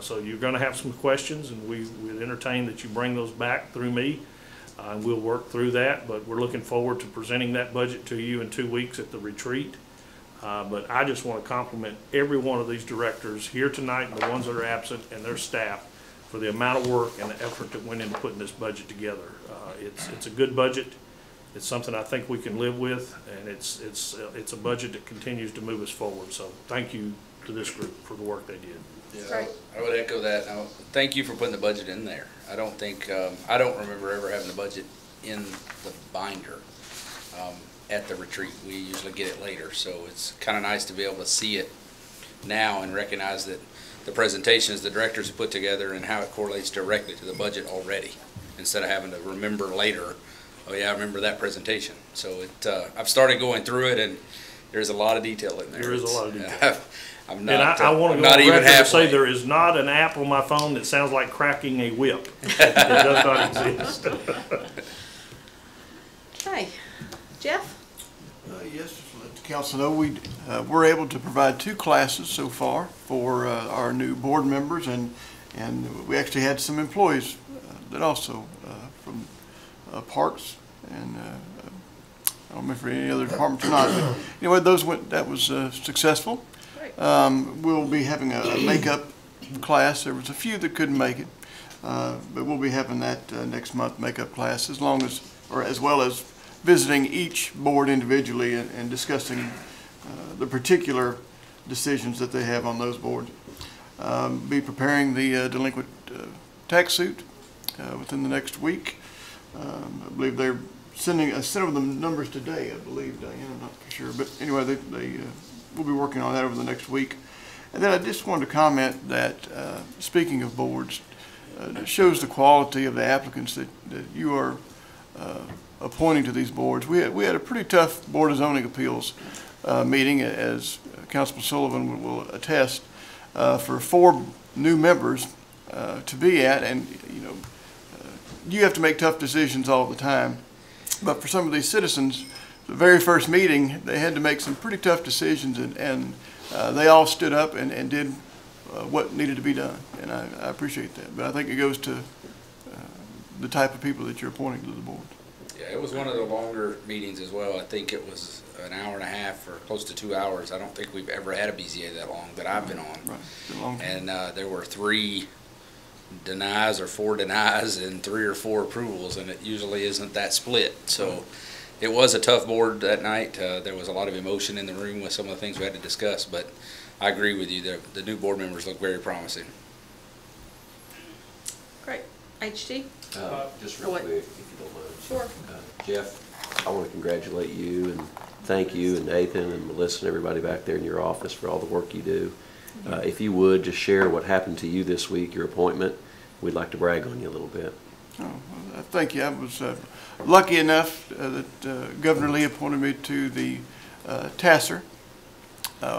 So you're going to have some questions, and we'd entertain that you bring those back through me, and we'll work through that. But we're looking forward to presenting that budget to you in 2 weeks at the retreat. But I just want to compliment every one of these directors here tonight and the ones that are absent and their staff for the amount of work and the effort that went into putting this budget together. It's a good budget. It's something I think we can live with, and it's a budget that continues to move us forward. So thank you to this group for the work they did. Yeah, I would echo that. Thank you for putting the budget in there. I don't think, I don't remember ever having the budget in the binder at the retreat. We usually get it later, so it's kind of nice to be able to see it now and recognize that the presentations the directors have put together and how it correlates directly to the budget already, instead of having to remember later, oh yeah, I remember that presentation. So I've started going through it, and there's a lot of detail in there. There is a lot of detail. I'm not, and I want to go on record to say there is not an app on my phone that sounds like cracking a whip. It does not exist. Okay. Jeff? Yes, just to let the council know, we're able to provide 2 classes so far for our new board members, and we actually had some employees that also from Parks, and I don't remember any other departments or not, but anyway, that was successful. We'll be having a makeup class. There was a few that couldn't make it, but we'll be having that next month, makeup class, as well as visiting each board individually and discussing the particular decisions that they have on those boards. Be preparing the delinquent tax suit within the next week. I believe they're sending over the numbers today, I believe, Diane, I'm not for sure. But anyway, we'll be working on that over the next week. And then I just wanted to comment that, speaking of boards, it shows the quality of the applicants that you are appointing to these boards. We had a pretty tough Board of Zoning Appeals meeting, as Councilman Sullivan will attest, for 4 new members to be at, and you have to make tough decisions all the time. But for some of these citizens, the very first meeting, they had to make some pretty tough decisions, and they all stood up and did what needed to be done, and I appreciate that. But I think it goes to the type of people that you're appointing to the board. Yeah, it was one of the longer meetings as well. I think it was an hour and a half or close to 2 hours. I don't think we've ever had a BZA that long that I've been on. Right. Been long. And there were 3 denies or 4 denies and 3 or 4 approvals, and it usually isn't that split. So it was a tough board that night. There was a lot of emotion in the room with some of the things we had to discuss, but I agree with you. The new board members look very promising. Great. HG? Just real quick, if you don't mind. Sure. Jeff, I want to congratulate you and thank you and Nathan and Melissa and everybody back there in your office for all the work you do. If you would, just share what happened to you this week, your appointment. We'd like to brag on you a little bit. Oh, well, thank you. I was lucky enough that Governor Lee appointed me to the TASER,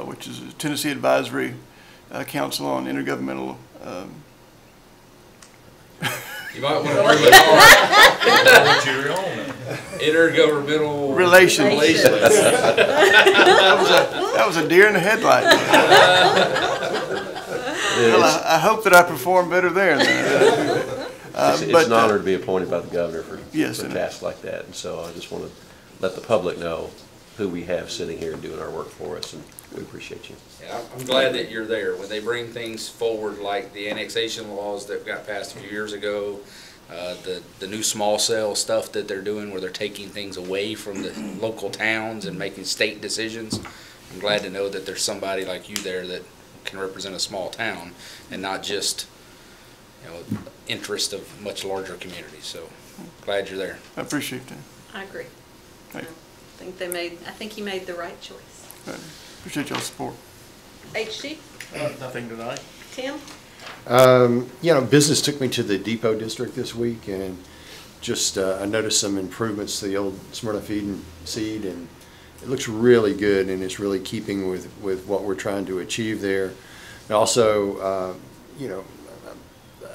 which is a Tennessee Advisory Council on Intergovernmental You might want to work with intergovernmental relations. that was a deer in the headlight. Well, I hope that I performed better there. It's an honor to be appointed by the governor for a task like that, and so I just want to let the public know who we have sitting here and doing our work for us, and we appreciate you. Yeah, I'm glad that you're there. When they bring things forward like the annexation laws that got passed a few years ago, the new small cell stuff that they're doing where they're taking things away from the local towns and making state decisions, I'm glad to know that there's somebody like you there that can represent a small town and not just interest of much larger communities. So glad you're there. I appreciate that. I agree. Hey. I think you made the right choice. Right. Appreciate y'all's support. HG? Nothing tonight. Tim? Business took me to the Depot District this week, and just I noticed some improvements to the old Smyrna Feed and Seed, and it looks really good, and it's really keeping with what we're trying to achieve there. And also,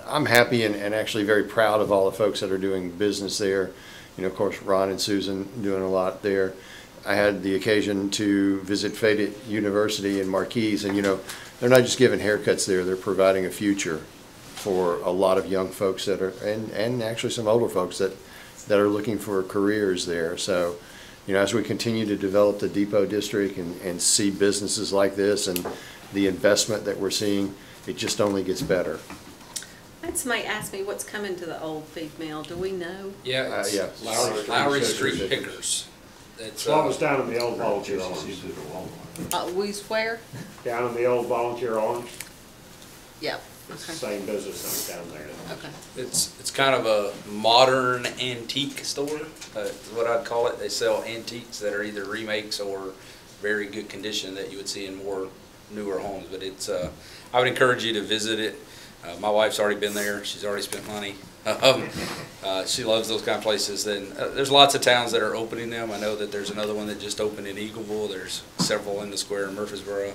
I'm happy and actually very proud of all the folks that are doing business there. Of course, Ron and Susan doing a lot there. I had the occasion to visit Fayette University in Marquise, and they're not just giving haircuts there, they're providing a future for a lot of young folks that are, and actually some older folks that are looking for careers there. So, as we continue to develop the Depot District and see businesses like this and the investment that we're seeing, it just only gets better. I had somebody ask me what's coming to the old feed mill. Do we know? Yeah, it's Yeah. Lowry Street Pickers. It's, What was down in the old volunteer arms? We swear? Down in the old volunteer arms? Yeah. It's the Okay. same business that's down there. Okay. It's kind of a modern antique store, is what I'd call it. They sell antiques that are either remakes or very good condition that you would see in more newer homes. But it's, I would encourage you to visit it. My wife's already been there. She's already spent money. She loves those kind of places. And there's lots of towns that are opening them. I know that there's another one that just opened in Eagleville. There's several in the square in Murfreesboro.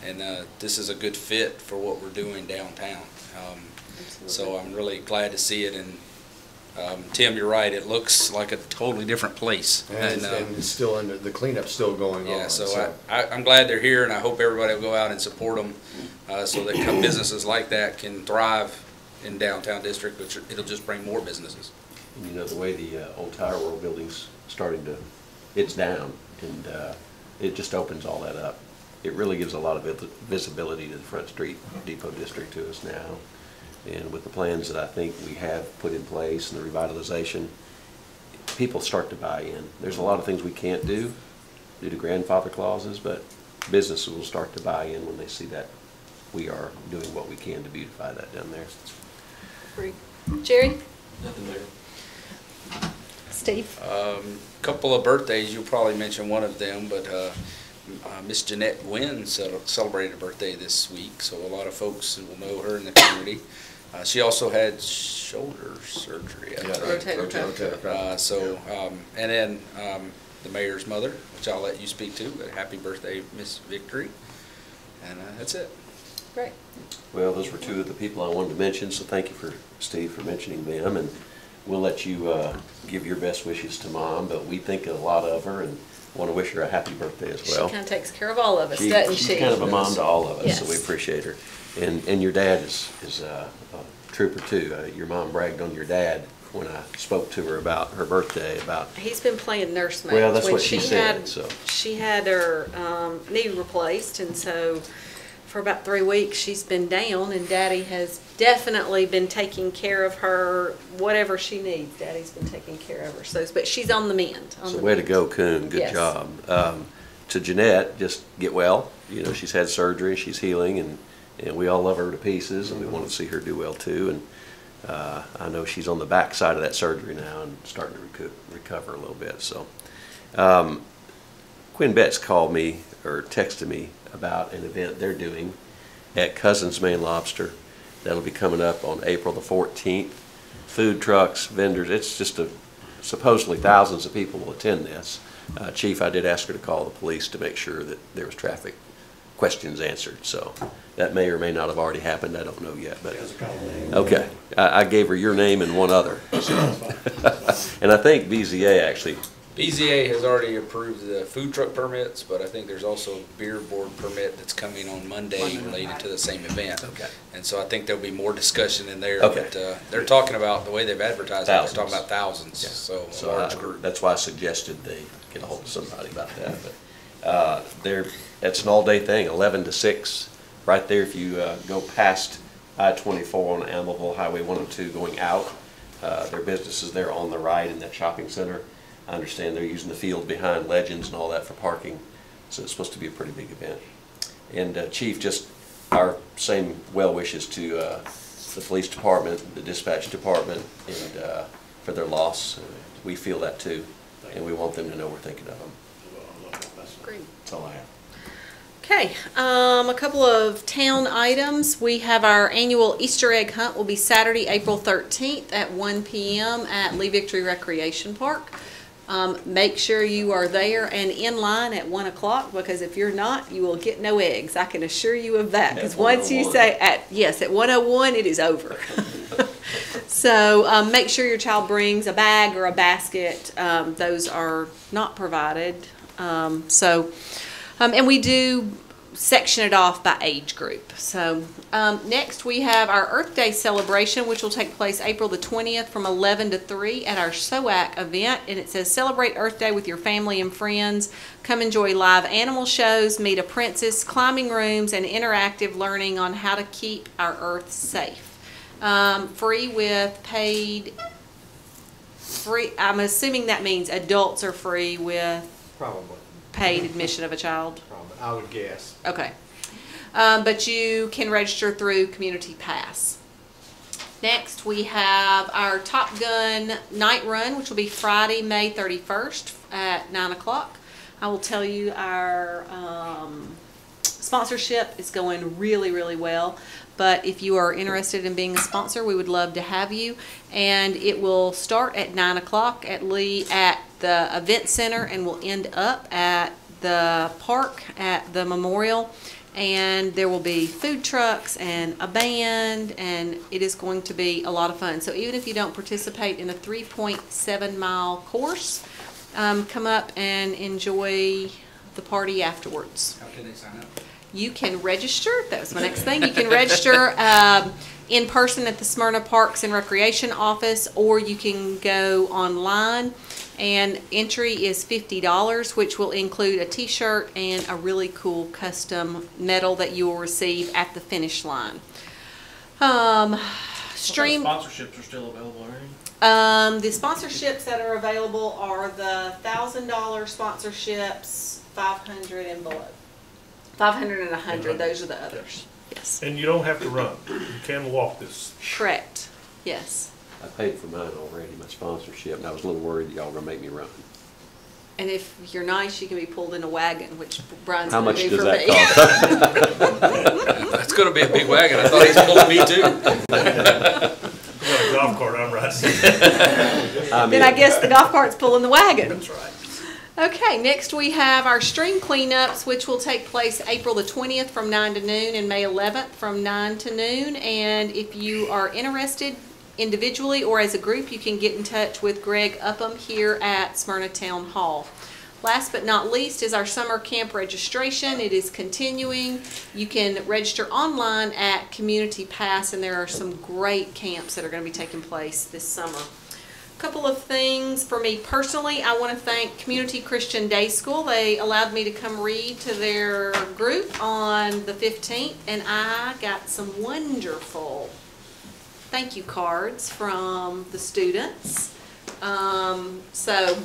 And this is a good fit for what we're doing downtown. So I'm really glad to see it. And Tim, you're right. It looks like a totally different place. And it's still under, the cleanup's still going on. Yeah, so I'm glad they're here, and I hope everybody will go out and support them so that businesses like that can thrive in downtown district, which it'll just bring more businesses. The way the old Tire World building's starting to, it's down, and it just opens all that up. It really gives a lot of visibility to the Front Street Depot District to us now. And with the plans that I think we have put in place and the revitalization, people start to buy in. There's a lot of things we can't do due to grandfather clauses, but businesses will start to buy in when they see that we are doing what we can to beautify that down there. Great. Jerry? Nothing there. Steve? Couple of birthdays, you'll probably mention one of them, but Miss Jeanette Gwynn celebrated a birthday this week, so a lot of folks will know her in the community. She also had shoulder surgery. Rotator cuff. And then the mayor's mother, which I'll let you speak to, but happy birthday, Miss Victory. And that's it. Great. Well, those were two of the people I wanted to mention, so thank you, Steve, for mentioning them. And we'll let you give your best wishes to Mom, but we think a lot of her and want to wish her a happy birthday as well. She kind of takes care of all of us, doesn't she? She's kind of a mom to all of us, Yes. so we appreciate her. And your dad is a trooper too. Your mom bragged on your dad when I spoke to her about her birthday. He's been playing nursemaid. Well, that's When what she said. She had her knee replaced, and so for about 3 weeks she's been down, and Daddy has definitely been taking care of her, whatever she needs. Daddy's been taking care of her. So, but she's on the mend. So way to go, Coon. Good Yes. job. To Jeanette, just get well. She's had surgery, she's healing, and we all love her to pieces, and we want to see her do well too. And I know she's on the back side of that surgery now and starting to recover a little bit. So Quinn Betts called me or texted me about an event they're doing at Cousins Maine Lobster. That'll be coming up on April the 14th. Food trucks, vendors, it's just supposedly thousands of people will attend this. Chief, I did ask her to call the police to make sure that there was traffic questions answered. So that may or may not have already happened. I don't know yet. But okay, I gave her your name and one other. So. And I think BZA actually. BZA has already approved the food truck permits, but I think there's also a beer board permit that's coming on Monday related to the same event. Okay. And so I think there'll be more discussion in there. Okay. But they're talking about, the way they've advertised it, they're talking about thousands. Yeah. So a So large group. that's why I suggested they get a hold of somebody about that. But it's an all-day thing, 11 to 6, right there. If you go past I-24 on Amelville Highway 102 going out, their business is there on the right in that shopping center. I understand they're using the field behind Legends and all that for parking, so it's supposed to be a pretty big event. And Chief, just our same well wishes to the police department, the dispatch department, and for their loss. We feel that too, and we want them to know we're thinking of them. Great. That's all I have. Okay, a couple of town items. We have our annual Easter egg hunt will be Saturday, April 13th at 1 p.m. at Lee Victory Recreation Park. Make sure you are there and in line at 1 o'clock, because if you're not, you will get no eggs. I can assure you of that, because once you say at 1:01, it is over. So make sure your child brings a bag or a basket. Those are not provided And we do section it off by age group. So next we have our Earth Day celebration, which will take place April the 20th from 11 to 3 at our SOAC event. And it says, celebrate Earth Day with your family and friends. Come enjoy live animal shows, meet a princess, climbing rooms, and interactive learning on how to keep our Earth safe. Free with paid, I'm assuming that means adults are free with Probably. paid admission of a child. Probably. I would guess. Okay. But you can register through Community Pass. Next, we have our Top Gun night run, which will be Friday, May 31st at 9 o'clock. I will tell you our sponsorship is going really, really well. But if you are interested in being a sponsor, we would love to have you. And it will start at 9 o'clock at the event center and will end up at the park at the memorial. And there will be food trucks and a band, and it is going to be a lot of fun. So even if you don't participate in a 3.7-mile course, come up and enjoy the party afterwards. How can they sign up? You can register, that was my next thing, you can register in person at the Smyrna Parks and Recreation Office, or you can go online, and entry is $50, which will include a t-shirt and a really cool custom medal that you will receive at the finish line. Stream. What kind of sponsorships are still available, right? The sponsorships that are available are the $1,000 sponsorships, 500 and below. 500 and 100, those are the others. Yes. And you don't have to run. You can walk this. Correct. Yes. I paid for mine already, my sponsorship, and I was a little worried y'all were gonna make me run. And if you're nice, you can be pulled in a wagon, which Brian's How going much to do does for that me. cost? That's going to be a big wagon. I thought he was pulling me too. We got a golf cart I'm riding. Then I guess the golf cart's pulling the wagon. That's right. Okay, next we have our stream cleanups, which will take place April the 20th from 9 to noon and May 11th from 9 to noon. And if you are interested individually or as a group, you can get in touch with Greg Upham here at Smyrna Town Hall. Last but not least is our summer camp registration. It is continuing. You can register online at Community Pass, and there are some great camps that are going to be taking place this summer. Couple of things for me personally. I want to thank Community Christian Day School. They allowed me to come read to their group on the 15th, and I got some wonderful thank you cards from the students. So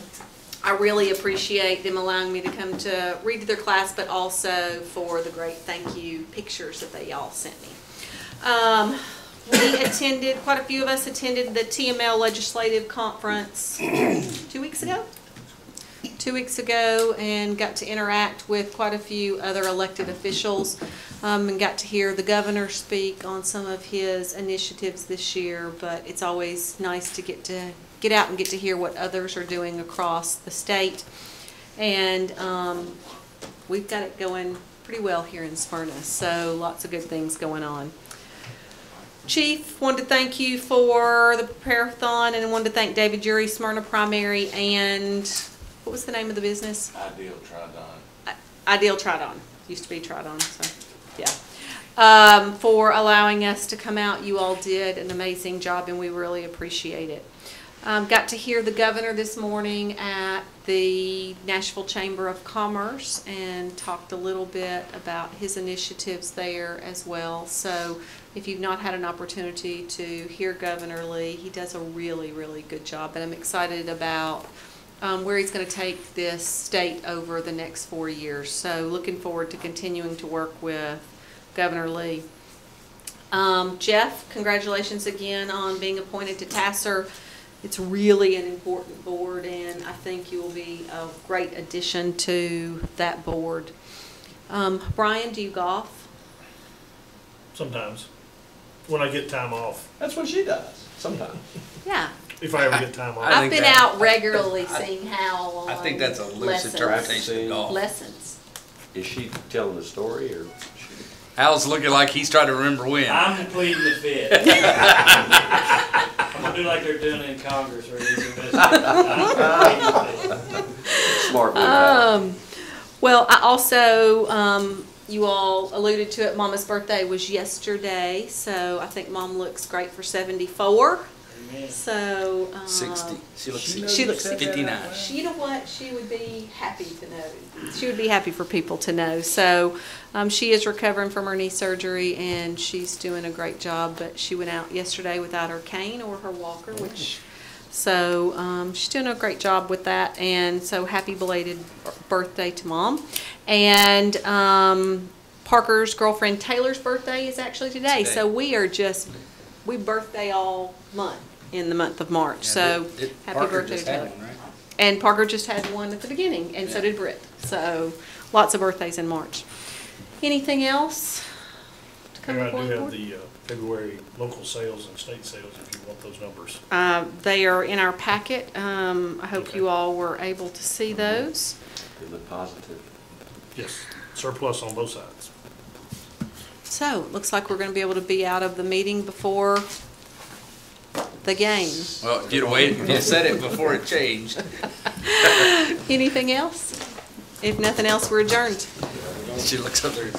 I really appreciate them allowing me to come to read to their class, but also for the great thank you pictures that they all sent me. We attended, quite a few of us attended the TML Legislative Conference 2 weeks ago? 2 weeks ago, and got to interact with quite a few other elected officials, and got to hear the governor speak on some of his initiatives this year. But it's always nice to get out and get to hear what others are doing across the state. And we've got it going pretty well here in Smyrna, so lots of good things going on. Chief, wanted to thank you for the prepare-a-thon, and wanted to thank David Jury, Smyrna Primary, and what was the name of the business? Ideal Tridon. Ideal Tridon. Used to be Tridon, so yeah. For allowing us to come out. You all did an amazing job, and we really appreciate it. Got to hear the governor this morning at the Nashville Chamber of Commerce and talked a little bit about his initiatives there as well. So if you've not had an opportunity to hear Governor Lee, he does a really, really good job. And I'm excited about where he's going to take this state over the next 4 years. So looking forward to continuing to work with Governor Lee. Jeff, congratulations again on being appointed to TASSER. It's really an important board, and I think you will be a great addition to that board. Brian, do you golf? Sometimes. When I get time off. That's what she does, sometimes. Yeah. If I ever get time off. I've been out regularly seeing Hal on I think that's a loose lessons. interpretation of golf. Lessons. Is she telling the story, or? Al's looking like he's trying to remember when. I'm pleading the fifth. I'm gonna do like they're doing in Congress or anything. Smart move. Well, I also, you all alluded to it, Mama's birthday was yesterday, so I think Mom looks great for 74. So, 60. She looks she looks 59. You know what? She would be happy to know. She would be happy for people to know. So, she is recovering from her knee surgery and she's doing a great job. But she went out yesterday without her cane or her walker, which, so she's doing a great job with that. And so, happy belated birthday to Mom. And Parker's girlfriend Taylor's birthday is actually today. So we birthday all month. In the month of March, so happy birthday to Taylor. Right? And Parker just had one at the beginning, and so did Britt. So lots of birthdays in March. Anything else to come Mayor, I do forward? have the February local sales and state sales if you want those numbers. They are in our packet. I hope you all were able to see those. They look positive. Yes, surplus on both sides. So it looks like we're going to be able to be out of the meeting before the game. Well, if you'd have waited, if you'd said it before it changed. Anything else? If nothing else, we're adjourned. She looks up there.